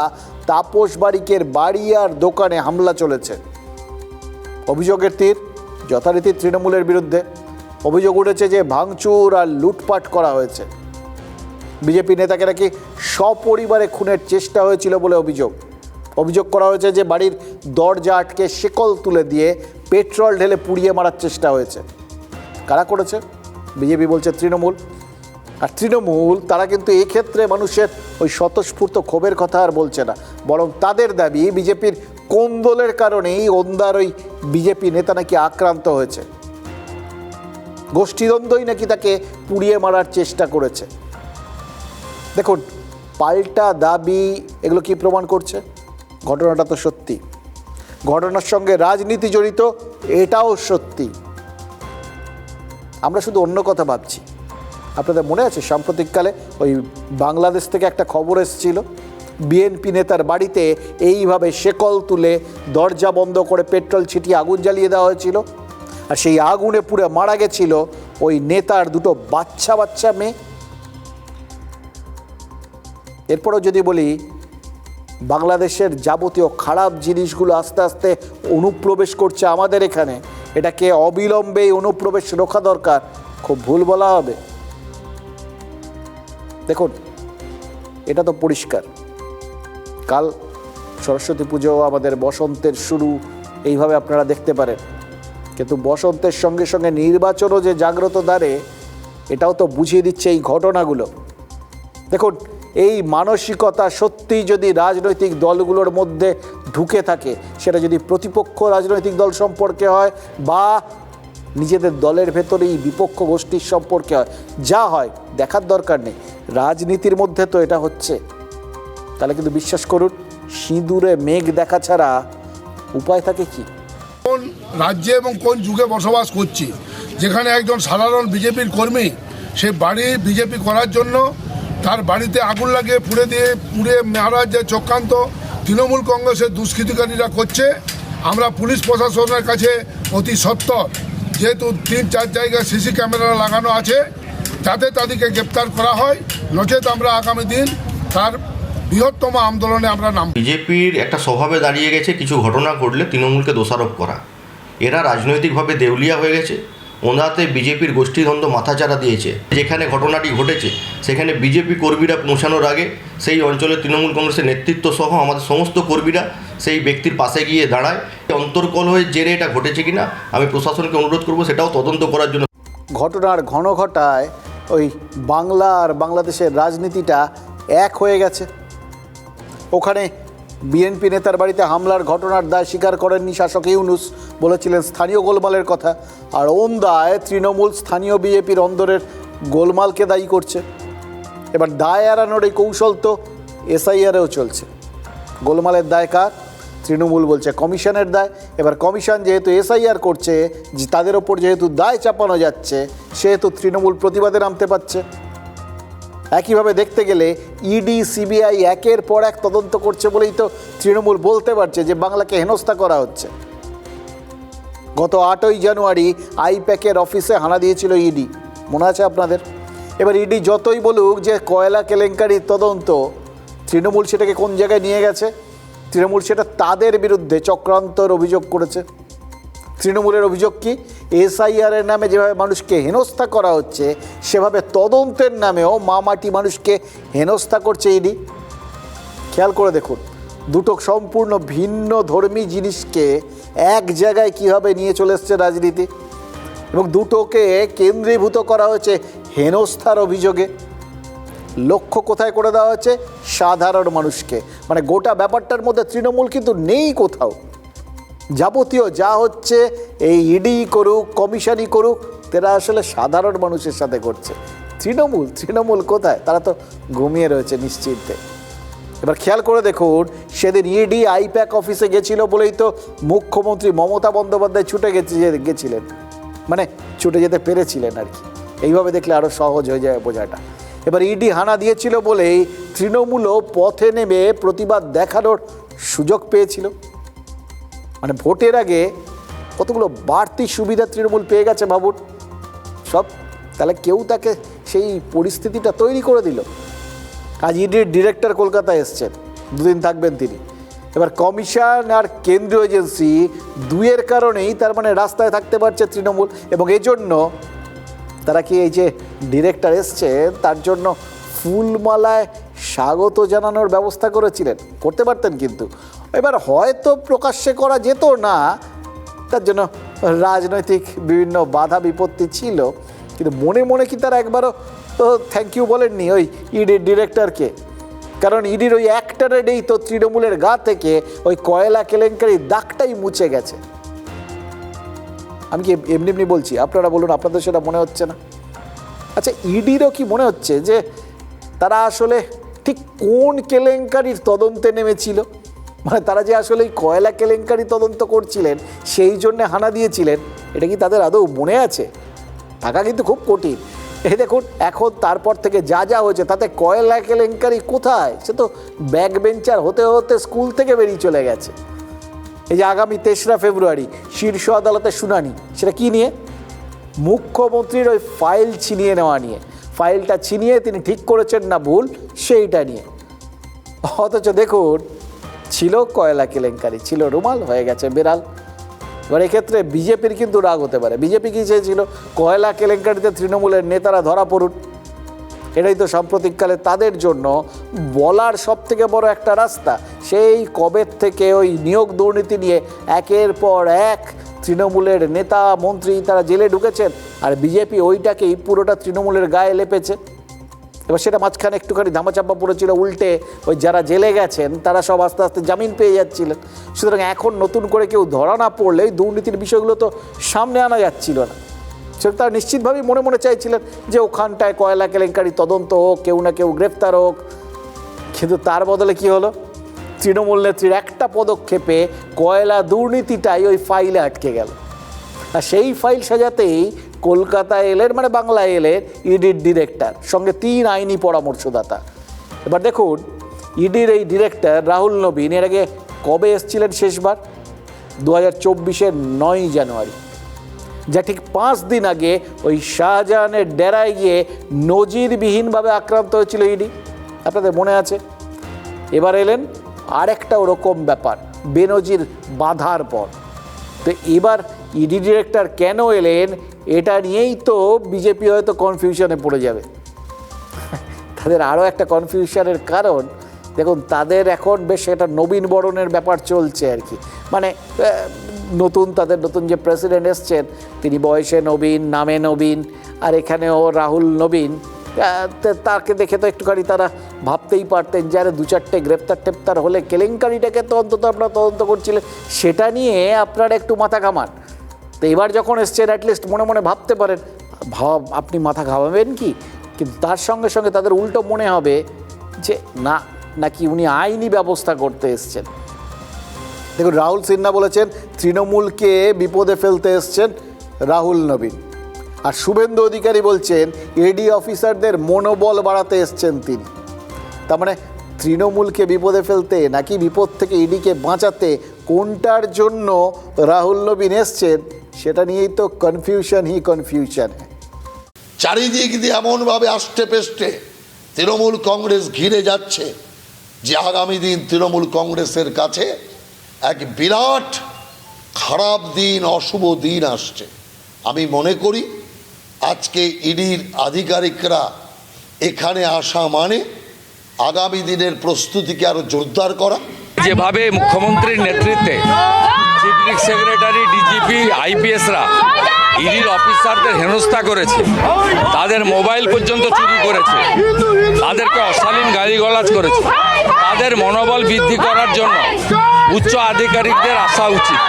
তাপস বারিকের বাড়ি আর দোকানে হামলা চলেছে। অভিযোগের তীর যথারীতি তৃণমূলের বিরুদ্ধে। অভিযোগ উঠেছে যে ভাঙচুর আর লুটপাট করা হয়েছে। বিজেপি নেতাকে নাকি সপরিবারে খুনের চেষ্টা হয়েছিল বলে অভিযোগ করা হয়েছে যে বাড়ির দরজা আটকে শেকল তুলে দিয়ে পেট্রোল ঢেলে পুড়িয়ে মারার চেষ্টা হয়েছে। কারা করেছে? বিজেপি বলছে তৃণমূল। আর তৃণমূল তারা কিন্তু এক্ষেত্রে মানুষের ওই স্বতঃস্ফূর্ত ক্ষোভের কথা আর বলছে না, বরং তাদের দাবি বিজেপির কোন্দলের কারণেই ওন্দার ওই বিজেপি নেতা নাকি আক্রান্ত হয়েছে। গোষ্ঠীদ্বন্দ্বই নাকি তাকে পুড়িয়ে মারার চেষ্টা করেছে। দেখুন, পাল্টা দাবি এগুলো কি প্রমাণ করছে? ঘটনাটা তো সত্যি, ঘটনার সঙ্গে রাজনীতি জড়িত এটাও সত্যি। আমরা শুধু অন্য কথা ভাবছি। আপনাদের মনে আছে সাম্প্রতিককালে ওই বাংলাদেশ থেকে একটা খবর এসেছিল, বিএনপি নেতার বাড়িতে এইভাবে শেকল তুলে দরজা বন্ধ করে পেট্রোল ছিটিয়ে আগুন জ্বালিয়ে দেওয়া হয়েছিল, আর সেই আগুনে পুড়ে মারা গেছিল ওই নেতার দুটো বাচ্চা মেয়ে। এরপরও যদি বলি বাংলাদেশের যাবতীয় খারাপ জিনিসগুলো আস্তে আস্তে অনুপ্রবেশ করছে আমাদের এখানে, এটাকে অবিলম্বে অনুপ্রবেশ রোখা দরকার, খুব ভুল বলা হবে। দেখুন, এটা তো পরিষ্কার, কাল সরস্বতী পুজো, আমাদের বসন্তের শুরু, এইভাবে আপনারা দেখতে পারেন। কিন্তু বসন্তের সঙ্গে সঙ্গে নির্বাচনও যে জাগ্রত দ্বারে, এটাও তো বুঝিয়ে দিচ্ছে এই ঘটনাগুলো। দেখুন, এই মানসিকতা সত্যিই যদি রাজনৈতিক দলগুলোর মধ্যে ঢুকে থাকে, সেটা যদি প্রতিপক্ষ রাজনৈতিক দল সম্পর্কে হয় বা নিজেদের দলের ভেতরেই বিপক্ষ গোষ্ঠীর সম্পর্কে হয়, যা হয় দেখার দরকার নেই, রাজনীতির মধ্যে তো এটা হচ্ছে। তাহলে কিন্তু বিশ্বাস করুন, সিঁদুরে মেঘ দেখা ছাড়া উপায় থাকে কি? কোন রাজ্যে এবং কোন যুগে বসবাস করছি, যেখানে একজন সাধারণ বিজেপির কর্মী সে বাড়ি বিজেপি করার জন্য তার বাড়িতে আগুন লাগিয়ে পুড়ে মারার যে চক্রান্ত তৃণমূল কংগ্রেসের দুষ্কৃতিকারীরা করছে, আমরা পুলিশ প্রশাসনের কাছে অতি সত্বর, যেহেতু 3-4 জায়গায় সিসি ক্যামেরা লাগানো আছে, যাতে তাদেরকে গ্রেপ্তার করা হয়, নচেত আমরা আগামী দিন তার বৃহত্তম আন্দোলনে আমরা নাম। বিজেপির একটা স্বভাবে দাঁড়িয়ে গেছে কিছু ঘটনা ঘটলে তৃণমূলকে দোষারোপ করা। এরা রাজনৈতিকভাবে দেউলিয়া হয়ে গেছে। ওনাতে বিজেপির গোষ্ঠীদ্বন্দ্ব মাথাচাড়া দিয়েছে। যেখানে ঘটনাটি ঘটেছে সেখানে বিজেপি কর্মীরা পৌঁছানোর আগে সেই অঞ্চলে তৃণমূল কংগ্রেসের নেতৃত্ব সহ আমাদের সমস্ত কর্মীরা সেই ব্যক্তির পাশে গিয়ে দাঁড়ায়। অন্তর্কলহের জেরে এটা ঘটেছে কিনা আমি প্রশাসনকে অনুরোধ করব সেটাও তদন্ত করার জন্য। ঘটনার ঘন ঘটায় ওই বাংলা আর বাংলাদেশের রাজনীতিটা এক হয়ে গেছে। ওখানে বিএনপি নেতার বাড়িতে হামলার ঘটনার দায় স্বীকার করেননি শাসক ইউনূস, বলেছিলেন স্থানীয় গোলমালের কথা। আর ওন্দায় তৃণমূল স্থানীয় বিজেপির অন্দরের গোলমালকে দায়ী করছে। এবার দায় এড়ানোর এই কৌশল তো এসআইআরেও চলছে। গোলমালের দায় কার? তৃণমূল বলছে কমিশনের দায়। এবার কমিশন যেহেতু এসআইআর করছে, তাদের ওপর যেহেতু দায় চাপানো যাচ্ছে, সেহেতু তৃণমূল প্রতিবাদে নামতে পারছে। একইভাবে দেখতে গেলে ইডি সিবিআই একের পর এক তদন্ত করছে বলেই তো তৃণমূল বলতে পারছে যে বাংলাকে হেনস্থা করা হচ্ছে। গত 8ই জানুয়ারি আইপ্যাকের অফিসে হানা দিয়েছিল ইডি, মনে আছে আপনাদের? এবার ইডি যতই বলুক যে কয়লা কেলেঙ্কারির তদন্ত, তৃণমূল সেটাকে কোন জায়গায় নিয়ে গেছে? তৃণমূল সেটা তাদের বিরুদ্ধে চক্রান্তর অভিযোগ করেছে। তৃণমূলের অভিযোগ কি? SIR এর নামে যেভাবে মানুষকে হেনস্থা করা হচ্ছে, সেভাবে তদন্তের নামেও মামাটি মানুষকে হেনস্থা করছে ইডি। খেয়াল করে দেখুন, দুটো সম্পূর্ণ ভিন্ন ধর্মী জিনিসকে এক জায়গায় কীভাবে নিয়ে চলে এসছে রাজনীতি, এবং দুটোকে কেন্দ্রীভূত করা হয়েছে হেনস্থার অভিযোগে। লক্ষ্য কোথায় করে দেওয়া হচ্ছে? সাধারণ মানুষকে। মানে গোটা ব্যাপারটার মধ্যে তৃণমূল কিন্তু নেই কোথাও। যাবতীয় যা হচ্ছে এই ইডি করুক, কমিশনই করুক, তারা আসলে সাধারণ মানুষের সাথে করছে। তৃণমূল কোথায়? তারা তো ঘুমিয়ে রয়েছে নিশ্চিন্তে। এবার খেয়াল করে দেখুন, সেদিন ইডি আইপ্যাক অফিসে গেছিল বলেই তো মুখ্যমন্ত্রী মমতা বন্দ্যোপাধ্যায় গেছিলেন, মানে ছুটে যেতে পেরেছিলেন আর কি। এইভাবে দেখলে আরও সহজ হয়ে যায় বোঝাটা। এবার ইডি হানা দিয়েছিল বলেই তৃণমূলও পথে নেমে প্রতিবাদ দেখানোর সুযোগ পেয়েছিল। মানে ভোটের আগে কতগুলো বাড়তি সুবিধা তৃণমূল পেয়ে গেছে ভাবুন সব। তাহলে কেউ তাকে সেই পরিস্থিতিটা তৈরি করে দিল। আজ ইডির ডিরেক্টর কলকাতায় এসছেন, 2 দিন থাকবেন তিনি। এবার কমিশন আর কেন্দ্রীয় এজেন্সি দুইয়ের কারণেই তার মানে রাস্তায় থাকতে পারছে তৃণমূল, এবং এজন্য তারা কি এই যে ডিরেক্টর এসছেন তার জন্য ফুলমালায় স্বাগত জানানোর ব্যবস্থা করেছিলেন, করতে পারতেন, কিন্তু এবার হয়তো প্রকাশ্যে করা যেত না, তার জন্য রাজনৈতিক বিভিন্ন বাধা বিপত্তি ছিল। কিন্তু মনে মনে কি তারা একবারও থ্যাংক ইউ বলেননি ওই ইডির ডিরেক্টরকে? কারণ ইডির ওই একটারেই তো তৃণমূলের গা থেকে ওই কয়লা কেলেঙ্কারির দাগটাই মুছে গেছে। আমি কি এমনি বলছি? আপনারা বলুন, আপনাদের সেটা মনে হচ্ছে না? আচ্ছা, ইডিরও কি মনে হচ্ছে যে তারা আসলে ঠিক কোন কেলেঙ্কারির তদন্তে নেমেছিল? মানে তারা যে আসলে এই কয়লা কেলেঙ্কারি তদন্ত করছিলেন সেই জন্যে হানা দিয়েছিলেন, এটা কি তাদের আদৌ মনে আছে? থাকা কিন্তু খুব কঠিন। এই দেখুন, এখন তারপর থেকে যা যা হয়েছে তাতে কয়লা কেলেঙ্কারি কোথায়? সে তো ব্যাক বেঞ্চার হতে হতে স্কুল থেকে বেরিয়ে চলে গেছে। এই যে আগামী 3রা ফেব্রুয়ারি শীর্ষ আদালতে শুনানি, সেটা কি নিয়ে? মুখ্যমন্ত্রীর ওই ফাইল ছিনিয়ে নেওয়া নিয়ে। ফাইলটা ছিনিয়ে তিনি ঠিক করেছেন না ভুল, সেইটা নিয়ে। অথচ দেখুন, ছিল কয়লা কেলেঙ্কারি, ছিল রুমাল, হয়ে গেছে বেড়াল। এবার এক্ষেত্রে বিজেপির কিন্তু রাগ হতে পারে। বিজেপি কি চেয়েছিল? কয়লা কেলেঙ্কারিতে তৃণমূলের নেতারা ধরা পড়ুন। এটাই তো সাম্প্রতিককালে তাদের জন্য বলার সব থেকে বড় একটা রাস্তা। সেই কবে থেকে ওই নিয়োগ দুর্নীতি নিয়ে একের পর এক তৃণমূলের নেতা মন্ত্রী তারা জেলে ঢুকেছেন, আর বিজেপি ওইটাকেই পুরোটা তৃণমূলের গায়ে লেপেছে। এবার সেটা মাঝখানে একটুখানি ধামাচাপা পড়েছিল, উল্টে ওই যারা জেলে গেছেন তারা সব আস্তে আস্তে জামিন পেয়ে যাচ্ছিলেন। সুতরাং এখন নতুন করে কেউ ধরা না পড়লে ওই দুর্নীতির বিষয়গুলো তো সামনে আনা যাচ্ছিল না। সেটা তারা নিশ্চিতভাবেই মনে মনে চাইছিলেন যে ওখানটায় কয়লা কেলেঙ্কারি তদন্ত হোক, কেউ না কেউ গ্রেফতার হোক। কিন্তু তার বদলে কি হলো? তৃণমূল নেত্রীর একটা পদক্ষেপে কয়লা দুর্নীতিটাই ওই ফাইলে আটকে গেল। আর সেই ফাইল সাজাতেই কলকাতায় এলেন, মানে বাংলায় এলেন ইডির ডিরেক্টর, সঙ্গে 3 আইনি পরামর্শদাতা। এবার দেখুন, ইডির এই ডিরেক্টর রাহুল নবীন এর আগে কবে এসেছিলেন শেষবার? 2024-এর 9 জানুয়ারি, যা ঠিক 5 দিন আগে ওই শাহজাহানের ডেরায় গিয়ে নজিরবিহীনভাবে আক্রান্ত হয়েছিল ইডি। আপনাদের মনে আছে? এবার এলেন আরেকটা ওরকম ব্যাপার, বেনজির বাধার পর। তো এবার ইডি ডিরেক্টর কেন এলেন এটা নিয়েই তো বিজেপি হয়তো কনফিউশনে পড়ে যাবে। তাদের আরও একটা কনফিউশনের কারণ, দেখুন তাদের এখন বেশ একটা নবীন বরণের ব্যাপার চলছে আর কি। মানে তাদের নতুন যে প্রেসিডেন্ট এসছেন তিনি বয়সে নবীন, নামে নবীন, আর এখানেও রাহুল নবীন। তাকে দেখে তো একটুখানি তারা ভাবতেই পারতেন যে আরে 2-4টে গ্রেপ্তার হলে কেলেঙ্কারিটাকে তো অন্তত আপনারা তদন্ত করছিলেন, সেটা নিয়ে আপনারা একটু মাথা ঘামান। তো এবার যখন এসছেন অ্যাটলিস্ট মনে মনে ভাবতে পারেন আপনি মাথা ঘামাবেন কি, কিন্তু তার সঙ্গে সঙ্গে তাদের উল্টো মনে হবে যে নাকি উনি আইনি ব্যবস্থা করতে এসছেন। দেখুন, রাহুল সিনহা বলেছেন তৃণমূলকে বিপদে ফেলতে এসছেন রাহুল নবীন, আর শুভেন্দু অধিকারী বলছেন এডি অফিসারদের মনোবল বাড়াতে এসছেন তিনি। তার মানে তৃণমূলকে বিপদে ফেলতে নাকি বিপদ থেকে ইডিকে বাঁচাতে, কোনটার জন্য রাহুল নবীন এসছেন সেটা নিয়েই তো কনফিউশন। চারিদিক দিয়ে এমনভাবে আষ্টে পেষ্টে তৃণমূল কংগ্রেস ঘিরে যাচ্ছে যে আগামী দিন তৃণমূল কংগ্রেসের কাছে এক বিরাট খারাপ দিন, অশুভ দিন আসছে। আমি মনে করি আজকে ইডির আধিকারিকরা এখানে আসা মানে আগামী দিনের প্রস্তুতিকে আরো জোরদার করা। যেভাবে মুখ্যমন্ত্রীর নেতৃত্বে চিফ সেক্রেটারি, ডিজিপি, আইপিএসরা ইডির অফিসারদের হেনস্থা করেছে, তাদের মোবাইল পর্যন্ত চুরি করেছে, তাদেরকে অশালীন গালিগালাজ করেছে, তাদের মনোবল বৃদ্ধি করার জন্য উচ্চ আধিকারিকদের আসা উচিত।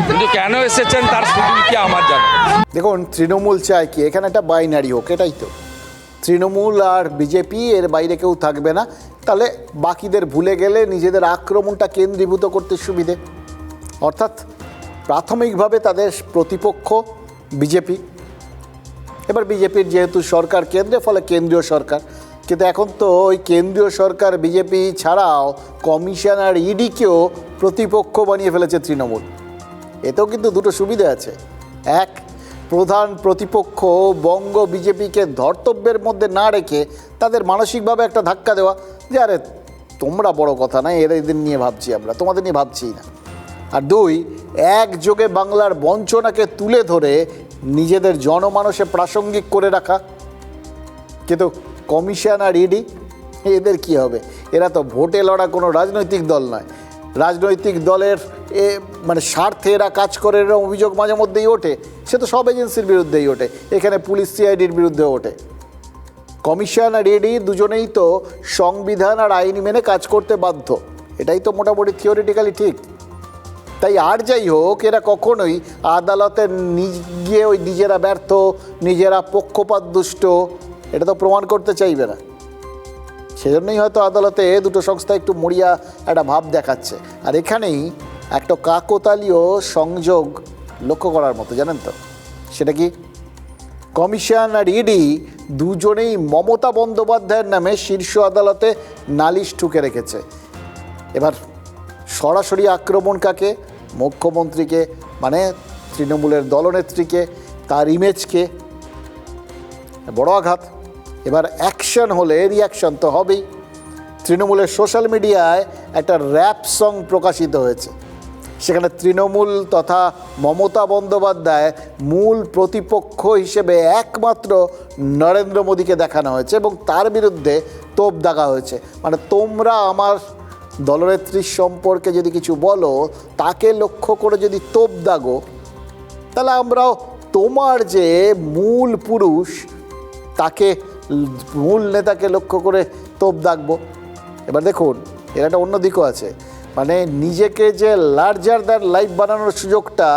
কিন্তু কেন এসেছেন তার শিডিউল কি আমার জানা। দেখুন, তৃণমূল চায় কি এখানে একটা বাইনারি হোক, এটাই তো। তৃণমূল আর বিজেপি, এর বাইরে কেউ থাকবে না, তাহলে বাকিদের ভুলে গেলে নিজেদের আক্রমণটা কেন্দ্রীভূত করতে সুবিধে। অর্থাৎ প্রাথমিকভাবে তাদের প্রতিপক্ষ বিজেপি। এবার বিজেপির যেহেতু সরকার কেন্দ্রে, ফলে কেন্দ্রীয় সরকার। কিন্তু এখন তো ওই কেন্দ্রীয় সরকার বিজেপি ছাড়াও কমিশন আর ইডিকেও প্রতিপক্ষ বানিয়ে ফেলেছে তৃণমূল। এতেও কিন্তু দুটো সুবিধা আছে। এক, প্রধান প্রতিপক্ষ বঙ্গ বিজেপিকে ধর্তব্যের মধ্যে না রেখে তাদের মানসিকভাবে একটা ধাক্কা দেওয়া, যে আরে তোমরা বড় কথা নয়, এদের নিয়ে ভাবছি, আমরা তোমাদের নিয়ে ভাবছি না। আর দুই, একযোগে বাংলার বঞ্চনাকে তুলে ধরে নিজেদের জনমানসে প্রাসঙ্গিক করে রাখা। কিন্তু কমিশন আর ইডি, এদের কি হবে? এরা তো ভোটে লড়া কোনো রাজনৈতিক দল নয়। রাজনৈতিক দলের মানে স্বার্থে এরা কাজ করে, এরা অভিযোগ মাঝে মধ্যেই ওঠে, সে তো সব এজেন্সির বিরুদ্ধেই ওঠে, এখানে পুলিশ সিআইডির বিরুদ্ধে ওঠে। কমিশন আর ইডি দুজনেই তো সংবিধান আর আইন মেনে কাজ করতে বাধ্য, এটাই তো মোটামুটি থিওরিটিক্যালি ঠিক। তাই আর যাই হোক, এরা কখনোই আদালতে গিয়ে ওই নিজেরা ব্যর্থ, নিজেরা পক্ষপাত দুষ্ট, এটা তো প্রমাণ করতে চাইবে না। সেজন্যই হয়তো আদালতে দুটো সংস্থা একটু মরিয়া একটা ভাব দেখাচ্ছে। আর এখানেই একটা কাকতালীয় সংযোগ লক্ষ্য করার মতো, জানেন তো সেটা কি? কমিশন আর ইডি দুজনেই মমতা বন্দ্যোপাধ্যায়ের নামে শীর্ষ আদালতে নালিশ ঠুকে রেখেছে। এবার সরাসরি আক্রমণ কাকে? মুখ্যমন্ত্রীকে, মানে তৃণমূলের দলনেত্রীকে, তার ইমেজকে, বড় আঘাত। এবার অ্যাকশন হলে রিয়াকশন তো হবেই। তৃণমূলের সোশ্যাল মিডিয়ায় একটা র্যাপ সং প্রকাশিত হয়েছে, সেখানে তৃণমূল তথা মমতা বন্দ্যোপাধ্যায় মূল প্রতিপক্ষ হিসেবে একমাত্র নরেন্দ্র মোদীকে দেখানো হয়েছে এবং তার বিরুদ্ধে তোপ দাগা হয়েছে। মানে তোমরা আমার দলনেত্রীর সম্পর্কে যদি কিছু বলো, তাকে লক্ষ্য করে যদি তোপ দাগো, তাহলে আমরাও তোমার যে মূল পুরুষ, তাকে, মূল নেতাকে লক্ষ্য করে তোপ দাগবো। এবার দেখুন, এর একটা অন্য দিকও আছে। মানে নিজেকে যে লার্জার দ্যান লাইফ বানানোর সুযোগটা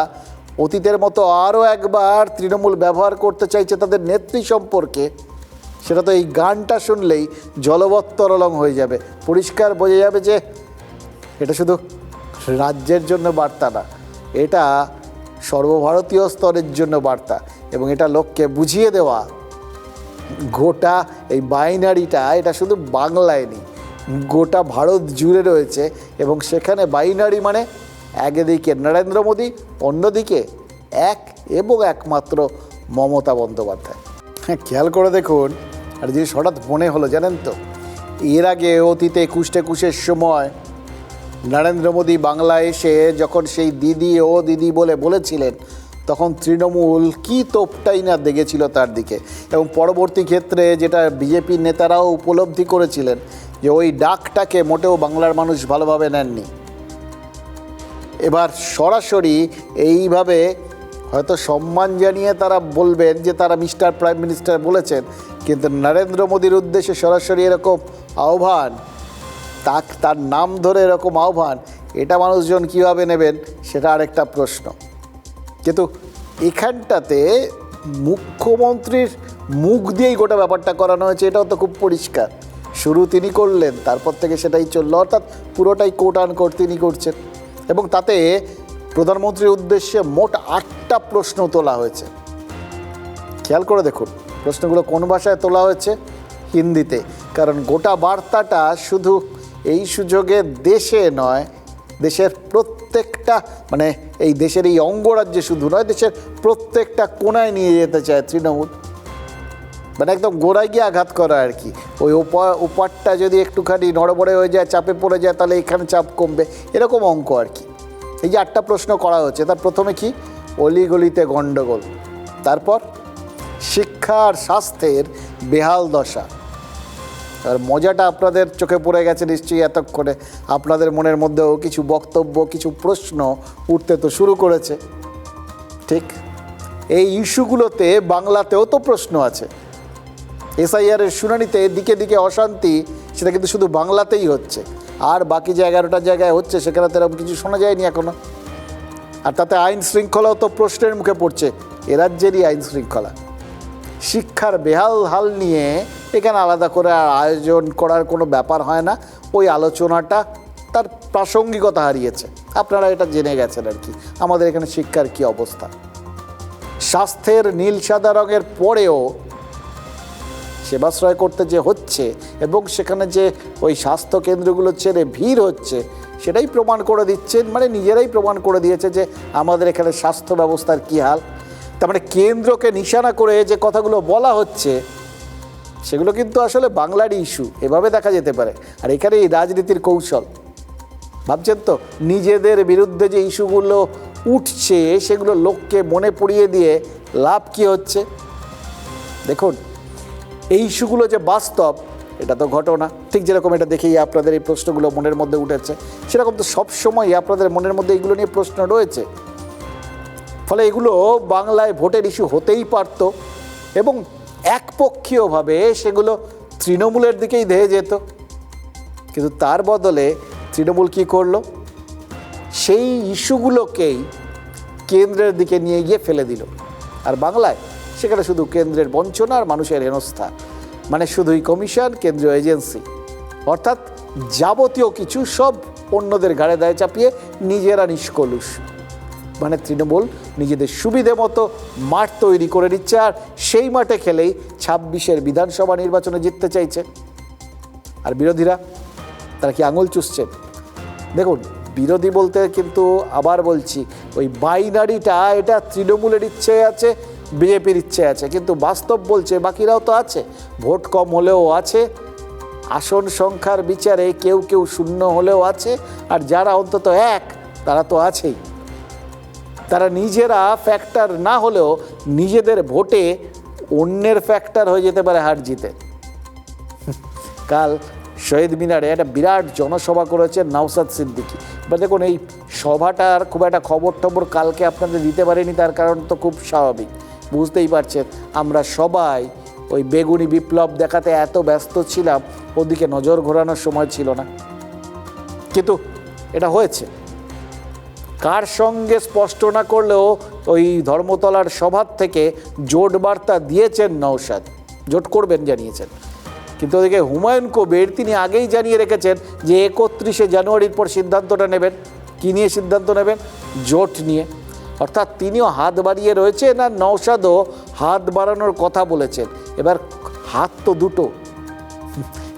অতীতের মতো আরও একবার তৃণমূল ব্যবহার করতে চাইছে তাদের নেত্রী সম্পর্কে, সেটা তো এই গানটা শুনলেই জলবত্তরলং হয়ে যাবে। পরিষ্কার বোঝা যাবে যে এটা শুধু রাজ্যের জন্য বার্তা না, এটা সর্বভারতীয় স্তরের জন্য বার্তা। এবং এটা লোককে বুঝিয়ে দেওয়া, গোটা এই বাইনারিটা এটা শুধু বাংলায় নেই, গোটা ভারত জুড়ে রয়েছে। এবং সেখানে বাইনারি মানে একদিকে নরেন্দ্র মোদী, অন্যদিকে এক এবং একমাত্র মমতা বন্দ্যোপাধ্যায়। হ্যাঁ, খেয়াল করে দেখুন। আর জিনিস হঠাৎ মনে হলো, জানেন তো, এর আগে অতীতে 21-21 সময় নরেন্দ্র মোদী বাংলায় এসে যখন সেই দিদি ও দিদি বলে বলেছিলেন, তখন তৃণমূল কী তোপটাই না দেখেছিল তার দিকে। এবং পরবর্তী ক্ষেত্রে যেটা বিজেপির নেতারাও উপলব্ধি করেছিলেন, যে ওই ডাকটাকে মোটেও বাংলার মানুষ ভালোভাবে নেননি। এবার সরাসরি এইভাবে হয়তো সম্মান জানিয়ে তারা বলবেন যে তারা মিস্টার প্রাইম মিনিস্টার বলেছেন, কিন্তু নরেন্দ্র মোদীর উদ্দেশ্যে সরাসরি এরকম আহ্বান, তার নাম ধরে এরকম আহ্বান, এটা মানুষজন কীভাবে নেবেন সেটা আরেকটা প্রশ্ন। কিন্তু এখানটাতে মুখ্যমন্ত্রীর মুখ দিয়েই গোটা ব্যাপারটা করানো হয়েছে, এটাও তো খুব পরিষ্কার। শুরু তিনি করলেন, তারপর থেকে সেটাই চললো, অর্থাৎ পুরোটাই কোট আন কোট তিনি করছেন। এবং তাতে প্রধানমন্ত্রীর উদ্দেশ্যে মোট 8টা প্রশ্ন তোলা হয়েছে। খেয়াল করে দেখুন, প্রশ্নগুলো কোন ভাষায় তোলা হয়েছে? হিন্দিতে। কারণ গোটা বার্তাটা শুধু এই সুযোগে দেশে নয়, দেশের প্রত্যেকটা, মানে এই দেশের এই অঙ্গরাজ্যে শুধু নয়, দেশের প্রত্যেকটা কোনায় নিয়ে যেতে চায় তৃণমূল। মানে একদম গোড়ায় গিয়ে আঘাত করা আর কি। ওই ওপারটা যদি একটুখানি নড়বড়ে হয়ে যায়, চাপে পড়ে যায়, তাহলে এখানে চাপ কমবে, এরকম অঙ্ক আর কি। এই যে 8টা প্রশ্ন করা হচ্ছে, তার প্রথমে কি অলিগলিতে গণ্ডগোল, তারপর শিক্ষা আর স্বাস্থ্যের বেহাল দশা। আর মজাটা আপনাদের চোখে পড়ে গেছে নিশ্চয়ই এতক্ষণে, আপনাদের মনের মধ্যেও কিছু বক্তব্য, কিছু প্রশ্ন উঠতে তো শুরু করেছে। ঠিক এই ইস্যুগুলোতে বাংলাতেও তো প্রশ্ন আছে। এসআইআরের শুনানিতে দিকে দিকে অশান্তি, সেটা কিন্তু শুধু বাংলাতেই হচ্ছে, আর বাকি যে 11টা জায়গায় হচ্ছে সেখানে তো এরকম কিছু শোনা যায়নি এখনো। আর তাতে আইন শৃঙ্খলাও তো প্রশ্নের মুখে পড়ছে, এ রাজ্যেরই আইন শৃঙ্খলা। শিক্ষার বেহাল হাল নিয়ে এখানে আলাদা করে আয়োজন করার কোনো ব্যাপার হয় না, ওই আলোচনাটা তার প্রাসঙ্গিকতা হারিয়েছে, আপনারা এটা জেনে গেছেন আর কি আমাদের এখানে শিক্ষার কি অবস্থা। স্বাস্থ্যের নীল সাদা রঙের পরেও সেবাশ্রয় করতে যে হচ্ছে এবং সেখানে যে ওই স্বাস্থ্য কেন্দ্রগুলো ছেড়ে ভিড় হচ্ছে, সেটাই প্রমাণ করে দিচ্ছেন, মানে নিজেরাই প্রমাণ করে দিয়েছে যে আমাদের এখানে স্বাস্থ্য ব্যবস্থার কী হাল। তার মানে কেন্দ্রকে নিশানা করে যে কথাগুলো বলা হচ্ছে সেগুলো কিন্তু আসলে বাংলারই ইস্যু, এভাবে দেখা যেতে পারে। আর এখানে এই রাজনীতির কৌশল, ভাবছেন তো নিজেদের বিরুদ্ধে যে ইস্যুগুলো উঠছে সেগুলো লোককে মনে পড়িয়ে দিয়ে লাভ কী হচ্ছে। দেখুন এই ইস্যুগুলো যে বাস্তব, এটা তো ঘটনা, ঠিক যেরকম এটা দেখেই আপনাদের এই প্রশ্নগুলো মনের মধ্যে উঠেছে, সেরকম তো সবসময় আপনাদের মনের মধ্যে এগুলো নিয়ে প্রশ্ন রয়েছে। ফলে এগুলো বাংলায় ভোটের ইস্যু হতেই পারত এবং একপক্ষীয়ভাবে সেগুলো তৃণমূলের দিকেই ধেয়ে যেত। কিন্তু তার বদলে তৃণমূল কী করলো, সেই ইস্যুগুলোকেই কেন্দ্রের দিকে নিয়ে গিয়ে ফেলে দিল। আর বাংলায় সেখানে শুধু কেন্দ্রের বঞ্চনা আর মানুষের হেনস্থা, মানে শুধুই কমিশন, কেন্দ্রীয় এজেন্সি, অর্থাৎ যাবতীয় কিছু সব অন্যদের ঘাড়ে দায়ে চাপিয়ে নিজেরা নিষ্কলুষ। মানে তৃণমূল নিজেদের সুবিধে মতো মাঠ তৈরি করে নিচ্ছে, আর সেই মাঠে খেলেই 26-এর বিধানসভা নির্বাচনে জিততে চাইছে। আর বিরোধীরা তারা কি আঙুল চুষছেন? দেখুন বিরোধী বলতে কিন্তু আবার বলছি, ওই বাইনারিটা এটা তৃণমূলের ইচ্ছে আছে, বিজেপির ইচ্ছে আছে, কিন্তু বাস্তব বলছে বাকিরাও তো আছে, ভোট কম হলেও আছে, আসন সংখ্যার বিচারে কেউ কেউ শূন্য হলেও আছে, আর যারা অন্তত এক তারা তো আছেই। তারা নিজেরা ফ্যাক্টর না হলেও নিজেদের ভোটে অন্যের ফ্যাক্টর হয়ে যেতে পারে হার জিতে। কাল শহীদ মিনারে একটা বিরাট জনসভা করেছে নওশাদ সিদ্দিকী। এবার দেখুন এই সভাটার খুব একটা খবর কালকে আপনাদের দিতে পারিনি, তার কারণ তো খুব স্বাভাবিক, বুঝতেই পারছেন আমরা সবাই ওই বেগুনি বিপ্লব দেখাতে এত ব্যস্ত ছিলাম, ওদিকে নজর ঘোরানোর সময় ছিল না। কিন্তু এটা হয়েছে, কার সঙ্গে স্পষ্ট না করলেও ওই ধর্মতলার সভার থেকে জোট বার্তা দিয়েছেন নওশাদ, জোট করবেন জানিয়েছেন। কিন্তু ওদিকে হুমায়ুন কবির তিনি আগেই জানিয়ে রেখেছেন যে 31শে জানুয়ারির পর সিদ্ধান্তটা নেবেন। কী নিয়ে সিদ্ধান্ত নেবেন? জোট নিয়ে। অর্থাৎ তিনিও হাত বাড়িয়ে রয়েছেন আর নওশাদও হাত বাড়ানোর কথা বলেছেন। এবার হাত তো দুটো,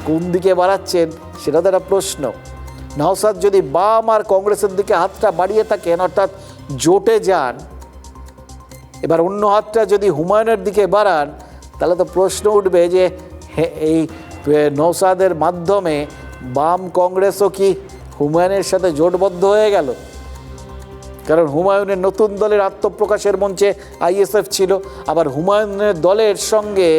কোন দিকে বাড়াচ্ছেন সেটা তো একটা প্রশ্ন। নওশাদ যদি বাম আর কংগ্রেসের দিকে হাতটা বাড়িয়ে থাকেন, অর্থাৎ জোটে যান, এবার অন্য হাতটা যদি হুমায়ুনের দিকে বাড়ান, তাহলে তো প্রশ্ন উঠবে যে এই নওশাদের মাধ্যমে বাম কংগ্রেসও কি হুমায়ুনের সাথে জোটবদ্ধ হয়ে গেল? কারণ হুমায়ুনের নতুন দলের আত্মপ্রকাশের মঞ্চে আইএসএফ ছিল, আবার হুমায়ুনের দলের সঙ্গে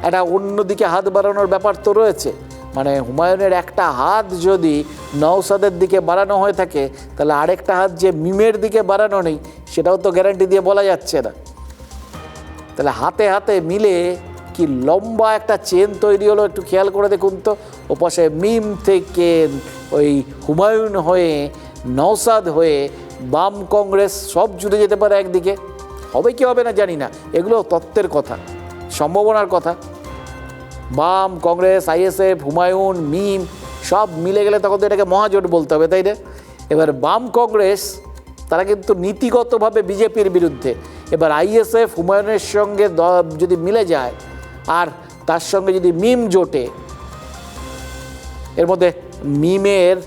একটা অন্যদিকে হাত বাড়ানোর ব্যাপার তো রয়েছে। মানে হুমায়ুনের একটা হাত যদি নওশাদের দিকে বাড়ানো হয়ে থাকে, তাহলে আরেকটা হাত যে মিমের দিকে বাড়ানো নেই সেটাও তো গ্যারান্টি দিয়ে বলা যাচ্ছে না। তাহলে হাতে হাতে মিলে কি লম্বা একটা চেন তৈরি হলো, একটু খেয়াল করে দেখুন তো। ওপাশে মিম থেকে ওই হুমায়ুন হয়ে নওশাদ হয়ে বাম কংগ্রেস সব জুড়ে যেতে পারে একদিকে। হবে কি হবে না জানি না, এগুলো তত্ত্বের কথা, সম্ভাবনার কথা। বাম কংগ্রেস, আইএসএফ, হুমায়ুন, মিম সব মিলে গেলে তখন তো এটাকে মহাজোট বলতে হবে, তাই না? এবার বাম কংগ্রেস তারা কিন্তু নীতিগতভাবে বিজেপির বিরুদ্ধে। এবার আইএসএফ হুমায়ুনের সঙ্গে যদি মিলে যায় আর তার সঙ্গে যদি মিম জোটে, এর মধ্যে মিমের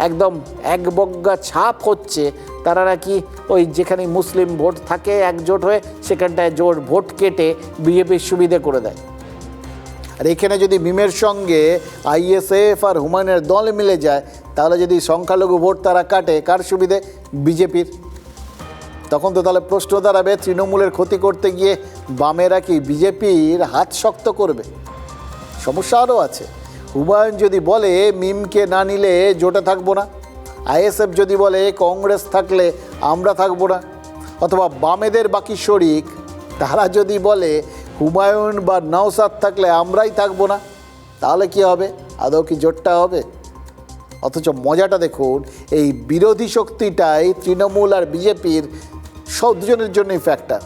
একদম একবজ্ঞা ছাপ হচ্ছে তারা নাকি ওই যেখানে মুসলিম ভোট থাকে একজোট হয়ে সেখানটায় জোট ভোট কেটে বিজেপির সুবিধে করে দেয়। আর এখানে যদি মিমের সঙ্গে আইএসএফ আর হুমায়ুনের দল মিলে যায়, তাহলে যদি সংখ্যালঘু ভোট তারা কাটে, কার সুবিধে? বিজেপির। তখন তো তাহলে প্রশ্ন দাঁড়াবে, তৃণমূলের ক্ষতি করতে গিয়ে বামেরা কি বিজেপির হাত শক্ত করবে? সমস্যা আরও আছে। হুমায়ুন যদি বলে মিমকে না নিলে জোটে থাকবো না, আইএসএফ যদি বলে কংগ্রেস থাকলে আমরা থাকবো না, অথবা বামেদের বাকি শরিক তারা যদি বলে হুমায়ুন বা নওশাদ থাকলে আমরাই থাকবো না, তাহলে কি হবে? আদৌ কি জোটটা হবে? অথচ মজাটা দেখুন, এই বিরোধী শক্তিটাই তৃণমূল আর বিজেপির সব দুজনের জন্যই ফ্যাক্টর।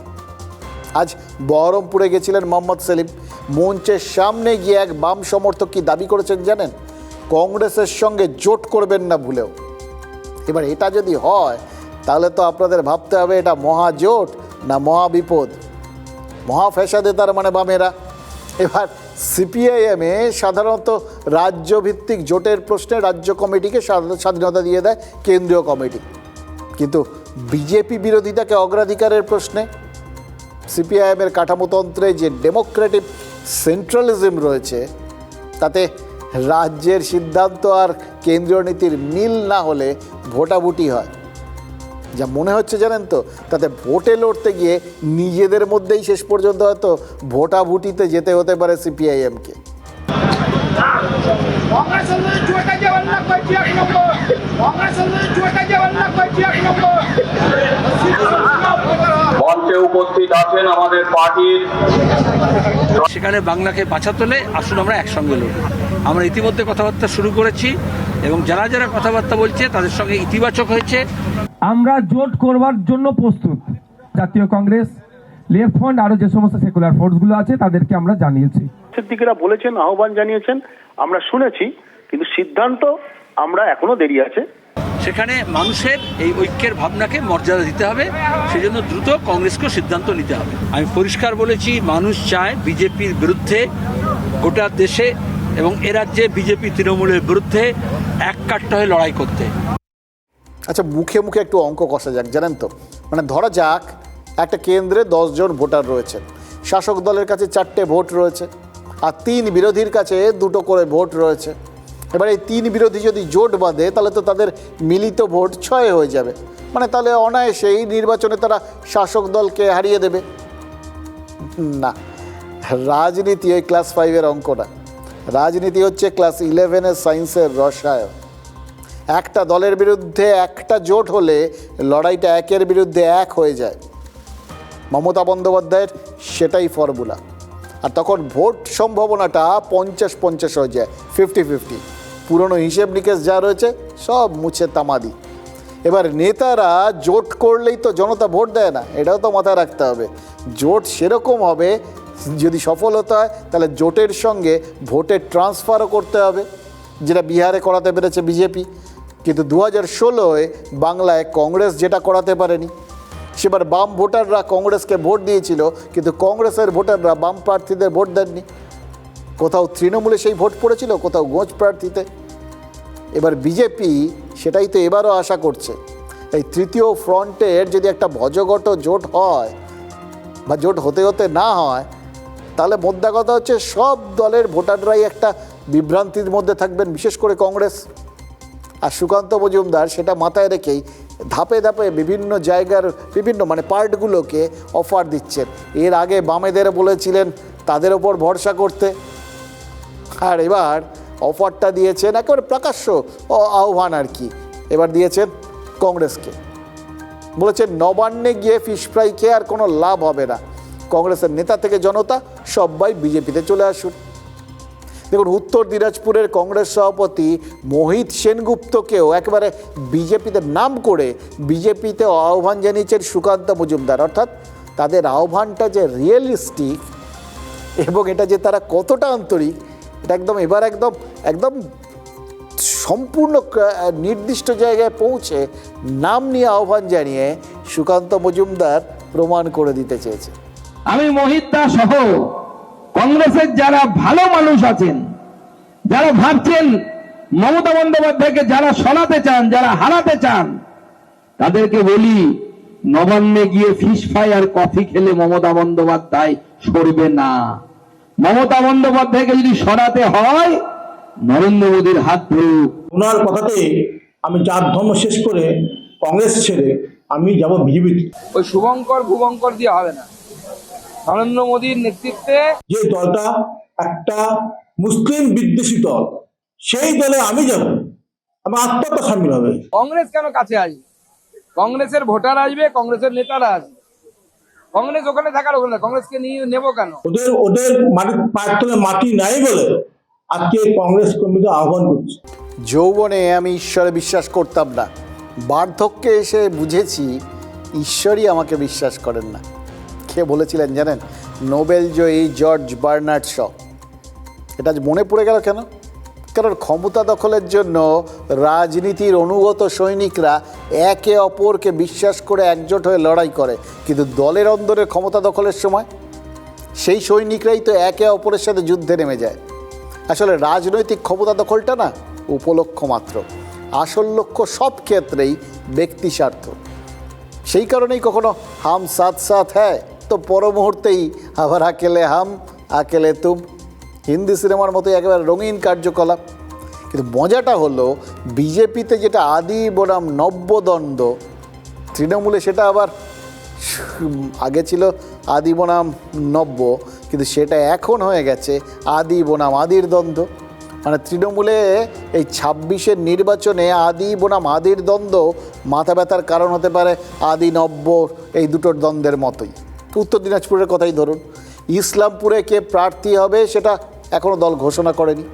আজ বহরমপুরে গেছিলেন মোহাম্মদ সেলিম, মঞ্চের সামনে গিয়ে এক বাম সমর্থক কি দাবি করেছেন জানেন? কংগ্রেসের সঙ্গে জোট করবেন না ভুলেও। এবার এটা যদি হয় তাহলে তো আপনাদের ভাবতে হবে এটা মহাজোট না মহাবিপদ, মহাফ্যাসাদে তার মানে বামেরা। এবার সিপিআইএমে সাধারণত রাজ্যভিত্তিক জোটের প্রশ্নে রাজ্য কমিটিকে স্বাধীনতা দিয়ে দেয় কেন্দ্রীয় কমিটি, কিন্তু বিজেপি বিরোধিতাকে অগ্রাধিকারের প্রশ্নে সিপিআইএমের কাঠামোতন্ত্রে যে ডেমোক্রেটিক সেন্ট্রালিজম রয়েছে, তাতে রাজ্যের সিদ্ধান্ত আর কেন্দ্রীয় নীতির মিল না হলে ভোটাভুটি হয়। যা মনে হচ্ছে জানেন তো, তাতে ভোটে লড়তে গিয়ে নিজেদের মধ্যেই শেষ পর্যন্ত হয়তো ভোটাভুটিতে যেতে হতে পারে সিপিআইএমকে। মঞ্চে উপস্থিত আছেন আমাদের পার্টির, সেখানে বাংলাকে বাঁচাতে হলে আসুন আমরা একসঙ্গে লড়ব। আমরা ইতিমধ্যে কথাবার্তা শুরু করেছি এবং যারা যারা কথাবার্তা বলছে তাদের সঙ্গে ইতিবাচক হয়েছে। আমরা জোট করবার জন্য প্রস্তুত। জাতীয় কংগ্রেস, লেফট ফ্রন্ট, আরো যে সমস্ত সেকুলার ফোর্সগুলো আছে তাদেরকে আমরা জানিয়েছি। সিদ্দিকীরা বলেছেন, আহ্বান জানিয়েছেন, আমরা শুনেছি, কিন্তু সিদ্ধান্ত আমরা এখনো দেরি আছে। সেখানে মানুষের এই ঐক্যের ভাবনাকে মর্যাদা দিতে হবে, সেজন্য দ্রুত কংগ্রেসকেও সিদ্ধান্ত নিতে হবে। আমি পরিষ্কার বলেছি, মানুষ চায় বিজেপির বিরুদ্ধে গোটা দেশে এবং এ রাজ্যে বিজেপি তৃণমূলের বিরুদ্ধে এক কাট্টা হয়ে লড়াই করতে। আচ্ছা, মুখে মুখে একটু অঙ্ক কষা যাক, জানেন তো, মানে ধরা যাক একটা কেন্দ্রে 10 জন ভোটার রয়েছে, শাসক দলের কাছে 4টে ভোট রয়েছে আর 3 বিরোধীর কাছে 2টো করে ভোট রয়েছে। এবার এই 3 বিরোধী যদি জোট বাঁধে তাহলে তো তাদের মিলিত ভোট 6 হয়ে যাবে, মানে তাহলে অনায়াসেই নির্বাচনে তারা শাসক দলকে হারিয়ে দেবে। না, রাজনীতি ওই ক্লাস 5-এর অঙ্ক না, রাজনীতি হচ্ছে ক্লাস 11-এর সায়েন্সের রসায়ন। একটা দলের বিরুদ্ধে একটা জোট হলে লড়াইটা 1-এর বিরুদ্ধে 1 হয়ে যায়। মমতা বন্দ্যোপাধ্যায়ের সেটাই ফর্মুলা। আর তখন ভোট সম্ভাবনাটা 50-50 হয়ে যায়, 50-50। পুরনো হিসেব নিকেশ যা রয়েছে সব মুছে তামাদি। এবার নেতারা জোট করলেই তো জনতা ভোট দেয় না, এটাও তো মাথায় রাখতে হবে। জোট সেরকম হবে, যদি সফল হতে হয় তাহলে জোটের সঙ্গে ভোটের ট্রান্সফারও করতে হবে, যেটা বিহারে করাতে পেরেছে বিজেপি। কিন্তু 2016-এ বাংলায় কংগ্রেস যেটা করাতে পারেনি। সেবার বাম ভোটাররা কংগ্রেসকে ভোট দিয়েছিল, কিন্তু কংগ্রেসের ভোটাররা বাম প্রার্থীদের ভোট দেননি। কোথাও তৃণমূলে সেই ভোট পড়েছিল, কোথাও গোঁজ প্রার্থীতে। এবার বিজেপি সেটাই তো এবারও আশা করছে। এই তৃতীয় ফ্রন্টের যদি একটা ভজঘট জোট হয় বা জোট হতে হতে না হয়, তাহলে মোদ্দা কথা হচ্ছে সব দলের ভোটাররাই একটা বিভ্রান্তির মধ্যে থাকবেন, বিশেষ করে কংগ্রেস। আর সুকান্ত মজুমদার সেটা মাথায় রেখেই ধাপে ধাপে বিভিন্ন জায়গার বিভিন্ন পার্টগুলোকে অফার দিচ্ছেন। এর আগে বামেদের বলেছিলেন তাদের ওপর ভরসা করতে, আর এবার অফারটা দিয়েছেন একেবারে প্রকাশ্য আহ্বান আর কি, এবার দিয়েছেন কংগ্রেসকে। বলেছেন নবান্নে গিয়ে ফিশ ফ্রাই খেয়ে আর কোনো লাভ হবে না, কংগ্রেসের নেতা থেকে জনতা সবাই বিজেপিতে চলে আসুন। দেখুন, উত্তর দিনাজপুরের কংগ্রেস সভাপতি মোহিত সেনগুপ্তকেও একেবারে বিজেপিতে নাম করে বিজেপিতে আহ্বান জানিয়েছেন সুকান্ত মজুমদার। অর্থাৎ তাদের আহ্বানটা যে রিয়েলিস্টিক এবং এটা যে তারা কতটা আন্তরিক, এটা এবার একদম সম্পূর্ণ নির্দিষ্ট জায়গায় পৌঁছে নাম নিয়ে আহ্বান জানিয়ে সুকান্ত মজুমদার প্রমাণ করে দিতে চেয়েছে। আমি মোহিত দা সহ কংগ্রেসের যারা ভালো মানুষ আছেন, যারা ভাবছেন মমতা বন্দ্যোপাধ্যায়কে যারা সরাতে চান, যারা হারাতে চান, তাদেরকে বলি নবান্নে গিয়ে ফিশ ফ্রাই আর কফি খেলে মমতা বন্দ্যোপাধ্যায় সরবে না। মমতা বন্দ্যোপাধ্যায়কে যদি সরাতে হয় নরেন্দ্র মোদীর হাত ধরুক। ওনার কথাতে আমি জাত ধর্ম শেষ করে কংগ্রেস ছেড়ে আমি যাব বিজেপি। ওই শুভঙ্কর ভুবঙ্কর দিয়ে হবে না। নরেন্দ্র মোদীর নেতৃত্বে যে দলটা একটা মুসলিম বিদ্বেষী দল, সেই দলে আমি যাব, আমার আত্মহত্যা সামিল হবে। কংগ্রেস কেন কাছে আসবে? কংগ্রেসের ভোটার আসবে, কংগ্রেসের নেতারা আসবে। কংগ্রেস ওখানে থাকার ওখানে, কংগ্রেসকে নিয়ে নেবো কেন? ওদের পায়ের তলে মাটি নাই বলে আজকে কংগ্রেস কর্মীকে আহ্বান করছে। যৌবনে আমি ঈশ্বরে বিশ্বাস করতাম না, বার্ধক্যে এসে বুঝেছি ঈশ্বরই আমাকে বিশ্বাস করেন না। কে বলেছিলেন জানেন? নোবেল জয়ী জর্জ বার্নার্ড শ। এটা মনে পড়ে গেল কেন? কারণ ক্ষমতা দখলের জন্য রাজনীতির অনুগত সৈনিকরা একে অপরকে বিশ্বাস করে একজোট হয়ে লড়াই করে, কিন্তু দলের অন্দরে ক্ষমতা দখলের সময় সেই সৈনিকরাই তো একে অপরের সাথে যুদ্ধে নেমে যায়। আসলে রাজনৈতিক ক্ষমতা দখলটা না উপলক্ষ মাত্র, আসল লক্ষ্য সব ক্ষেত্রেই ব্যক্তি স্বার্থ। সেই কারণেই কখনো হাম সাথ সাথ হ্যায় তো পর মুহূর্তেই আবার আকেলে হাম আকেলে তুম, হিন্দি সিনেমার মতো একেবারে রঙিন কার্যকলাপ। কিন্তু মজাটা হলো বিজেপিতে যেটা আদি বনাম নব্য দ্বন্দ্ব, তৃণমূলে সেটা আবার আগে ছিল আদি বনাম নব্য, কিন্তু সেটা এখন হয়ে গেছে আদি বনাম আদির দ্বন্দ্ব। মানে তৃণমূলে এই ২৬-এর নির্বাচনে আদি বনাম আদির দ্বন্দ্ব মাথা ব্যথার কারণ হতে পারে আদি নব্য এই দুটোর দ্বন্দ্বের মতোই। উত্তর দিনাজপুরের কথাই ধরুন, ইসলামপুরে কে প্রার্থী হবে সেটা এখনও দল ঘোষণা করেনি,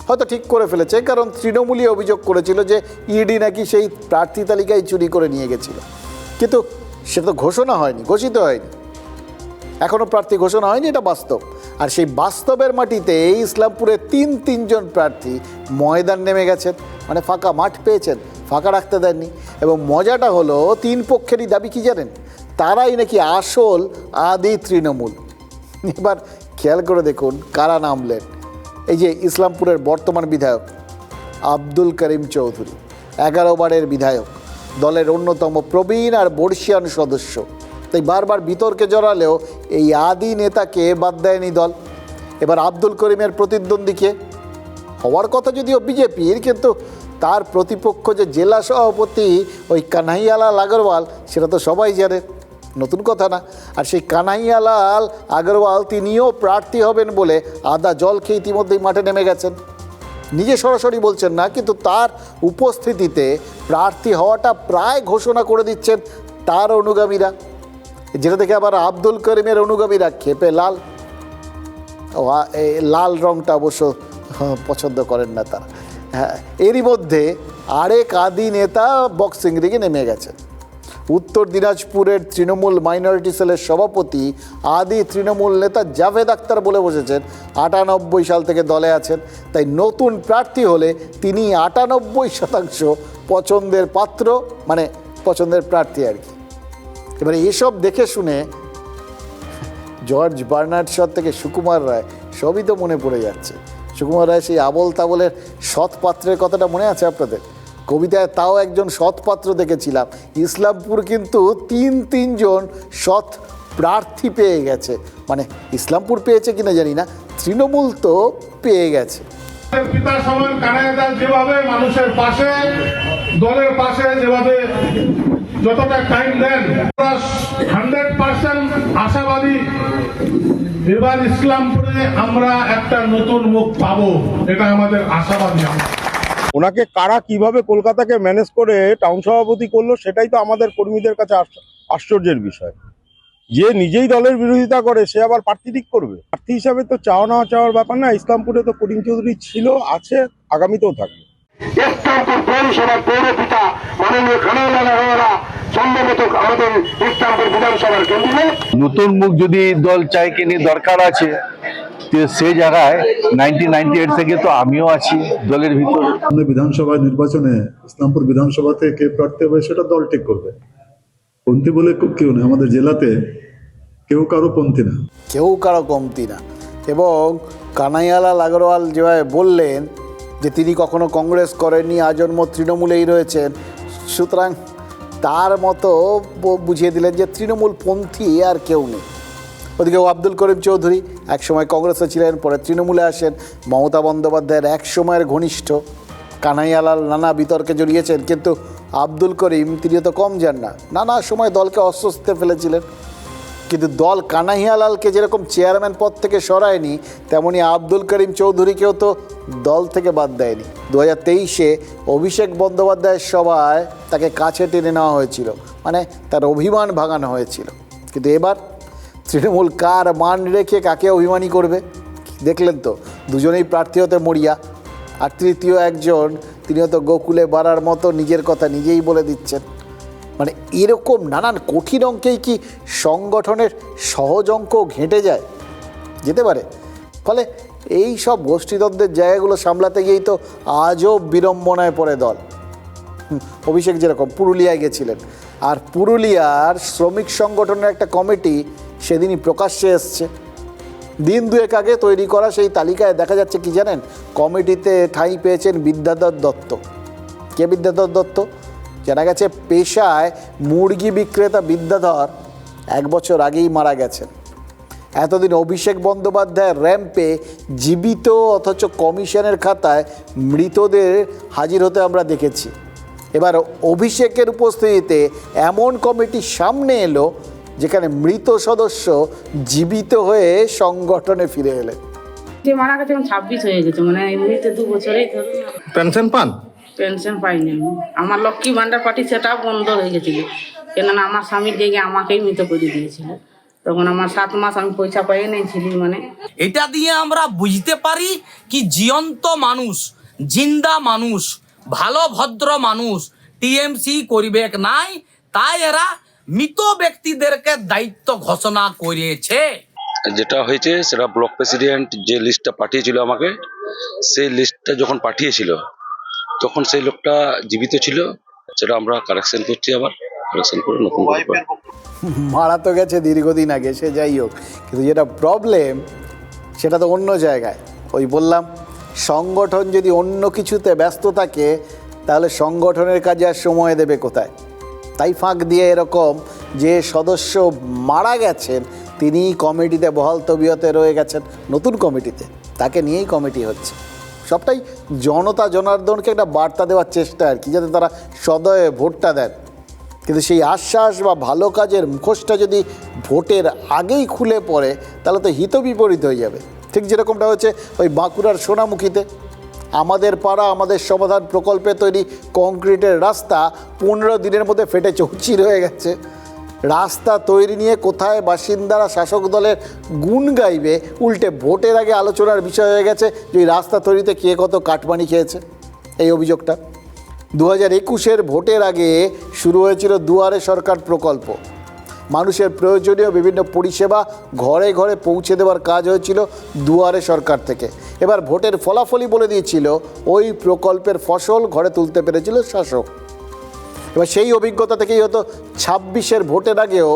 হয়তো ঠিক করে ফেলেছে, কারণ তৃণমূলই অভিযোগ করেছিল যে ইডি নাকি সেই প্রার্থী তালিকায় চুরি করে নিয়ে গেছিল। কিন্তু সেটা তো ঘোষণা হয়নি, ঘোষিত হয়নি, এখনও প্রার্থী ঘোষণা হয়নি, এটা বাস্তব। আর সেই বাস্তবের মাটিতে ইসলামপুরে তিনজন প্রার্থী ময়দান নেমে গেছেন, মানে ফাঁকা মাঠ পেয়েছেন, ফাঁকা রাখতে দেননি। এবং মজাটা হলো তিন পক্ষেরই দাবি কি জানেন? তারাই নাকি আসল আদি তৃণমূল। এবার খেয়াল করে দেখুন কারা নামলেন। এই যে ইসলামপুরের বর্তমান বিধায়ক আব্দুল করিম চৌধুরী, 11 বারের বিধায়ক, দলের অন্যতম প্রবীণ আর বর্ষিয়ান সদস্য। তাই বারবার বিতর্কে জড়ালেও এই আদি নেতাকে বাদ দেয়নি দল। এবার আব্দুল করিমের প্রতিদ্বন্দ্বীকে হওয়ার কথা যদিও বিজেপির, কিন্তু তার প্রতিপক্ষ যে জেলা সভাপতি ওই কানাইয়ালাল আগরওয়াল, সেটা তো সবাই জানে, নতুন কথা না। আর সেই কানাইয়ালাল আগরওয়াল তিনিও প্রার্থী হবেন বলে আদা জল খেয়ে ইতিমধ্যেই মাঠে নেমে গেছেন। নিজে সরাসরি বলছেন না, কিন্তু তার উপস্থিতিতে প্রার্থী হওয়াটা প্রায় ঘোষণা করে দিচ্ছেন তার অনুগামীরা, যেটা দেখে আবার আব্দুল করিমের অনুগামীরা ক্ষেপে লাল। এই লাল রঙটা অবশ্য পছন্দ করেন না তারা। হ্যাঁ, এরই মধ্যে আরেক আদি নেতা বক্সিং রিংয়ে নেমে গেছেন। উত্তর দিনাজপুরের তৃণমূল মাইনরিটি সেলের সভাপতি আদি তৃণমূল নেতা জাভেদ আক্তার বলে বসেছেন 98 সাল থেকে দলে আছেন, তাই নতুন প্রার্থী হলে তিনি 98% পছন্দের পাত্র, মানে পছন্দের প্রার্থী আর কি। এবারে এসব দেখে শুনে জর্জ বার্নার্ড শ থেকে সুকুমার রায় সবই তো মনে পড়ে যাচ্ছে। সুকুমার রায় সেই আবল তাবলের সৎপাত্রের কথাটা মনে আছে আপনাদের? কবিতায় তাও একজন সৎপাত্র দেখেছিলাম। ইসলামপুর কিন্তু তিনজন সৎ প্রার্থী পেয়ে গেছে, মানে ইসলামপুর পেয়েছে কিনা জানি না, তৃণমূল তো পেয়ে গেছে। পিতা সমান কানাইয়ালাল যেভাবে মানুষের পাশে, দলের পাশে যেভাবে যতটা টাইম দেন, 100% আশাবাদী এবার ইসলামপুরে আমরা একটা নতুন মুখ পাবো, এটা আমাদের আশাবাদী। ওনাকে কারা কিভাবে কলকাতাকে ম্যানেজ করে টাউন সভাপতি করলো সেটাই তো আমাদের কর্মীদের কাছে আশ্চর্যের বিষয়। যে নিজেই দলের বিরোধিতা করে সে আবার প্রার্থী ঠিক করবে? প্রার্থী হিসাবে তো চাওয়া না চাওয়ার ব্যাপার না। ইসলামপুরে তো করিম চৌধুরী ছিল, আছে, আগামীতেও থাকবে। ইসলামপুর পৌরসভার পৌরপিতা মাননীয় কানাইয়ালাল সম্ভবত আমাদের ইসলামপুর বিধানসভার কেন্দ্রে নতুন মুখ যদি দল চায় কিনে দরকার আছে, সেই জায়গায় 1998 থেকে তো আমিও আছি দলের ভিতরে। বিধানসভা নির্বাচনে ইসলামপুর বিধানসভা থেকে প্রার্থী হবে সেটা দল ঠিক করবে। পন্থী বলে কেউ নেই আমাদের জেলাতে, কেউ কারো পন্থী না, কেউ কারো কমতি না। এবং কানাইয়ালাল আগরওয়াল যেভাবে বললেন যে তিনি কখনো কংগ্রেস করেননি, আজন্ম তৃণমূলেই রয়েছেন, সুতরাং তার মতো বুঝিয়ে দিলেন যে তৃণমূলপন্থী আর কেউ নেই। ওদিকে আব্দুল করিম চৌধুরী একসময় কংগ্রেসে ছিলেন, পরে তৃণমূলে আসেন, মমতা বন্দ্যোপাধ্যায়ের এক সময়ের ঘনিষ্ঠ, কানাইয়ালাল নানা বিতর্কে জড়িয়েছেন, কিন্তু আব্দুল করিম তিনিও তো কম যান না, নানা সময় দলকে অস্বস্তিতে ফেলেছিলেন। কিন্তু দল কানাইয়ালালকে যেরকম চেয়ারম্যান পদ থেকে সরায়নি, তেমনি আব্দুল করিম চৌধুরীকেও তো দল থেকে বাদ দেয়নি। 2023-এ অভিষেক বন্দ্যোপাধ্যায়ের সভায় তাকে কাছে টেনে নেওয়া হয়েছিল, মানে তার অভিমান ভাঙানো হয়েছিল। কিন্তু এবার তৃণমূল কার মান রেখে কাকে অভিমানী করবে দেখলেন তো, দুজনেই প্রার্থী হতে মরিয়া। আর তৃতীয় একজন, তিনিও তো গোকুলে বাড়ার মতো নিজের কথা নিজেই বলে দিচ্ছেন। মানে এরকম নানান কঠিন অঙ্কেই কি সংগঠনের সহজ অঙ্ক ঘেঁটে যেতে পারে? ফলে এই সব গোষ্ঠীদ্বন্দ্বের জায়গাগুলো সামলাতে গিয়েই তো আজও বিড়ম্বনায় পড়ে দল। অভিষেক যেরকম পুরুলিয়ায় গেছিলেন, আর পুরুলিয়ার শ্রমিক সংগঠনের একটা কমিটি সেদিনই প্রকাশ্যে এসছে। দিন দুয়েক আগে তৈরি করা সেই তালিকায় দেখা যাচ্ছে কি জানেন, কমিটিতে ঠাঁই পেয়েছেন বিদ্যাধর দত্ত। কে বিদ্যাধর দত্ত? জানা গেছে পেশায় মুরগি বিক্রেতা বিদ্যাধর 1 বছর আগেই মারা গেছেন। এতদিন অভিষেক বন্দ্যোপাধ্যায়ের র্যাম্পে জীবিত অথচ কমিশনের খাতায় মৃতদের হাজির হতে আমরা দেখেছি। এবার অভিষেকের উপস্থিতিতে এমন কমিটি সামনে এলো যেখানে মৃত সদস্য জীবিত হয়ে সংগঠনে ফিরে এলেন। যে মারা গেছে 26 হয়ে গেছে, মানে এমনিতে 2 বছরেই ধরুন। পেনশন পান? পেনশন পাইনি আমি। আমার লক্ষ্মী ভান্ডার পার্টি সেটা বন্ধ হয়ে গেছিল, কেননা আমার স্বামীর জায়গায় আমাকেই মৃত করে দিয়েছিল। তখন আমার 7 মাস আমি পয়সা পাই নিয়েছিলি। মানে এটা দিয়ে আমরা বুঝতে পারি কি জীবন্ত মানুষ, জিন্দা মানুষ, ভালো ভদ্র মানুষ টিএমসি করিবে নাই, তাই এরা মৃত ব্যক্তিদেরকে দায়িত্ব ঘোষণা করেছে। যেটা হয়েছে সেটা ব্লক প্রেসিডেন্ট যে লিস্টটা পাঠিয়েছিল আমাকে, সেই লিস্টটা যখন পাঠিয়েছিল তখন সেই লোকটা জীবিত ছিল। সেটা আমরা কারেকশন করছি, আবার কারেকশন করে নতুন করে মারা তো গেছে দীর্ঘদিন আগে, সে যাই হোক, কিন্তু যেটা প্রবলেম সেটা তো অন্য জায়গায়। ওই বললাম, সংগঠন যদি অন্য কিছুতে ব্যস্ত থাকে তাহলে সংগঠনের কাজে আর সময় দেবে কোথায়? তাই ফাঁক দিয়ে এরকম যে সদস্য মারা গেছেন তিনি কমিটিতে বহাল তবিয়তে রয়ে গেছেন, নতুন কমিটিতে, তাকে নিয়েই কমিটি হচ্ছে। সবটাই জনতা জনার্দনকে একটা বার্তা দেওয়ার চেষ্টা আর কি, যাতে তারা সদয়ে ভোটটা দেন। কিন্তু সেই আশ্বাস বা ভালো কাজের মুখোশটা যদি ভোটের আগেই খুলে পড়ে তাহলে তো হিত বিপরীত হয়ে যাবে। ঠিক যেরকমটা হচ্ছে ওই বাঁকুড়ার সোনামুখীতে। আমাদের পাড়া আমাদের সমাধান প্রকল্পে তৈরি কংক্রিটের রাস্তা 15 দিনের মধ্যে ফেটে চৌচির হয়ে গেছে। রাস্তা তৈরি নিয়ে কোথায় বাসিন্দারা শাসক দলের গুণ গাইবে, উল্টে ভোটের আগে আলোচনার বিষয় হয়ে গেছে যে এই রাস্তা তৈরিতে কে কত কাটমানি খেয়েছে। এই অভিযোগটা 2021-এর ভোটের আগে শুরু হয়েছিল দুয়ারে সরকার প্রকল্প। মানুষের প্রয়োজনীয় বিভিন্ন পরিষেবা ঘরে ঘরে পৌঁছে দেওয়ার কাজ হয়েছিল দুয়ারে সরকার থেকে। এবার ভোটের ফলাফলই বলে দিয়েছিল ওই প্রকল্পের ফসল ঘরে তুলতে পেরেছিল শাসক। এবার সেই অভিজ্ঞতা থেকেই হয়তো 26-এর ভোটের আগেও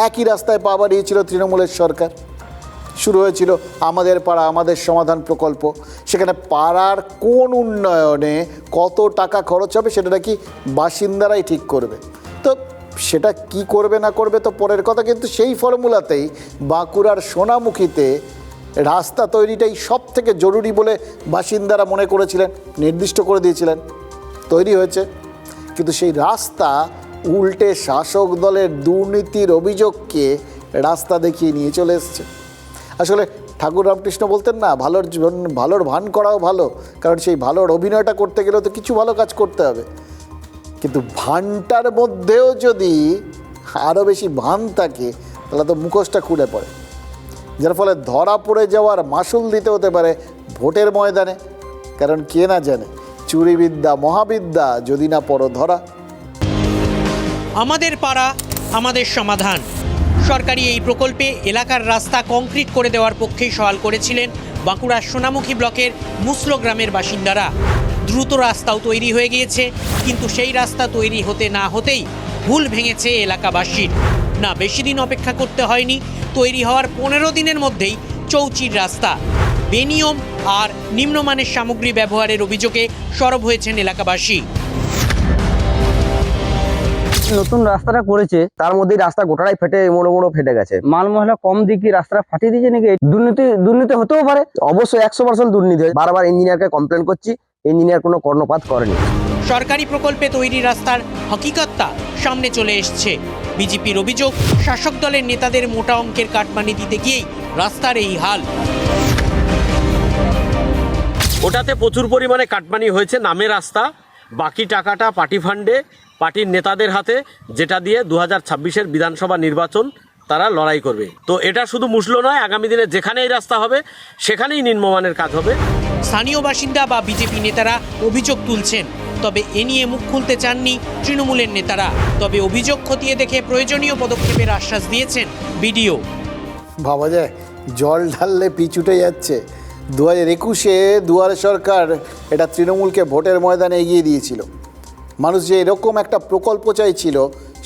একই রাস্তায় পা বাড়িয়েছিল তৃণমূলের সরকার। শুরু হয়েছিল আমাদের পাড়া আমাদের সমাধান প্রকল্প। সেখানে পাড়ার কোন উন্নয়নে কত টাকা খরচ হবে সেটা নাকি বাসিন্দারাই ঠিক করবে। তো সেটা কি করবে না করবে তো পরের কথা, কিন্তু সেই ফর্মুলাতেই বাঁকুড়ার সোনামুখীতে রাস্তা তৈরিটাই সব থেকে জরুরি বলে বাসিন্দারা মনে করেছিলেন, নির্দিষ্ট করে দিয়েছিলেন, তৈরি হয়েছে। কিন্তু সেই রাস্তা উল্টে শাসক দলের দুর্নীতির অভিযোগকে রাস্তা দেখিয়ে নিয়ে চলে এসছে। আসলে ঠাকুর রামকৃষ্ণ বলতেন না, ভালোর ভান করাও ভালো, কারণ সেই ভালোর অভিনয়টা করতে গেলেও তো কিছু ভালো কাজ করতে হবে। কিন্তু ভানটার মধ্যেও যদি আরও বেশি ভান থাকে তাহলে তো মুখোশটা খুলে পড়ে, যার ফলে ধরা পড়ে যাওয়ার মাসুল দিতে হতে পারে ভোটের ময়দানে। কারণ কে না জানে, চুরিবিদ্যা মহাবিদ্যা যদি না পড়ো ধরা। আমাদের পাড়া আমাদের সমাধান সরকারি এই প্রকল্পে এলাকার রাস্তা কংক্রিট করে দেওয়ার পক্ষেই সওয়াল করেছিলেন বাঁকুড়ার সোনামুখী ব্লকের মুসলো গ্রামের বাসিন্দারা। দ্রুত রাস্তাও তৈরি হয়ে গিয়েছে, কিন্তু সেই রাস্তা তৈরি হতে না হতেই ভুল ভেঙেছে এলাকাবাসীর। না বেশি দিন অপেক্ষা করতে হয়নি, তৈরি হওয়ার 15 দিনের মধ্যেই চৌচির রাস্তা। বেনিয়ম আর নিম্নমানের সামগ্রী ব্যবহারের অভিযোগে সরব হয়েছেন এলাকাবাসী। নতুন রাস্তাটা করেছে তার মধ্যে রাস্তা গোটাটাই ফেটে মোড়ো মোড়ো ফেটে গেছে। মাল মহলা কম দিকে রাস্তাটা ফাটিয়ে দিয়েছে নাকি? দুর্নীতি হতেও পারে, অবশ্যই 100% দুর্নীতি হয়। বারবার ইঞ্জিনিয়ারকে কমপ্লেন করছি, ইঞ্জিনিয়ার কোনো কর্ণপাত করেনি। সরকারি প্রকল্পে তৈরি রাস্তার হকিকতটা সামনে চলে এসছে। বিজেপির অভিযোগ, শাসক দলের নেতাদের মোটা অঙ্কের কাটমানি দিতে গিয়েই রাস্তার এই হাল। ওটাতে প্রচুর পরিমাণে কাটমানি হয়েছে, নামে রাস্তা, বাকি টাকাটা পার্টি ফান্ডে, পার্টির নেতাদের হাতে, যেটা দিয়ে 2026-এর বিধানসভা নির্বাচন তারা লড়াই করবে। তো এটা শুধু মুসলো নয়, আগামী দিনে যেখানেই রাস্তা হবে সেখানেই নিম্নমানের কাজ হবে। স্থানীয় বাসিন্দা বা বিজেপি নেতারা অভিযোগ তুলছেন, তবে এ নিয়ে মুখ খুলতে চাননি তৃণমূলের নেতারা। তবে অভিযোগ খতিয়ে দেখে প্রয়োজনীয় পদক্ষেপের আশ্বাস দিয়েছেন বিডিও। ভাবা যায় জল ঢাললে পিচ উঠে যাচ্ছে। 2021-এ দুয়ারে সরকার এটা তৃণমূলকে ভোটের ময়দানে এগিয়ে দিয়েছিল। মানুষ যে এরকম একটা প্রকল্প চাইছিল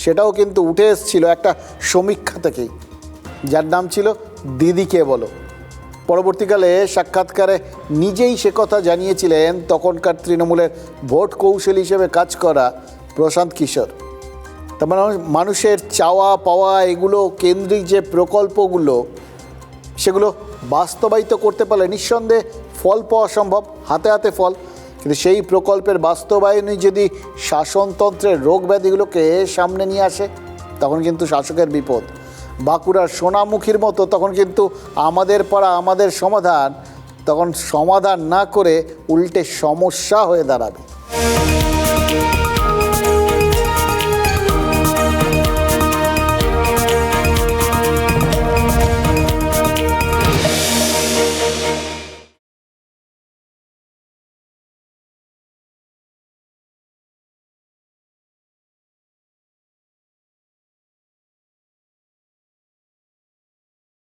সেটাও কিন্তু উঠে এসেছিল একটা সমীক্ষা থেকেই, যার নাম ছিল দিদিকে বলো। পরবর্তীকালে সাক্ষাৎকারে নিজেই সে কথা জানিয়েছিলেন তখনকার তৃণমূলের ভোট কৌশলী হিসেবে কাজ করা প্রশান্ত কিশোর। তার মানে মানুষের চাওয়া পাওয়া এগুলো কেন্দ্রিক যে প্রকল্পগুলো সেগুলো বাস্তবায়িত করতে পারলে নিঃসন্দেহে ফল পাওয়া সম্ভব, হাতে হাতে ফল। কিন্তু সেই প্রকল্পের বাস্তবায়নই যদি শাসনতন্ত্রের রোগ ব্যাধিগুলোকে সামনে নিয়ে আসে তখন কিন্তু শাসকের বিপদ। বাঁকুড়ার সোনামুখীর মতো তখন কিন্তু আমাদের পাড়া আমাদের সমাধান, তখন সমাধান না করে উল্টে সমস্যা হয়ে দাঁড়াবে।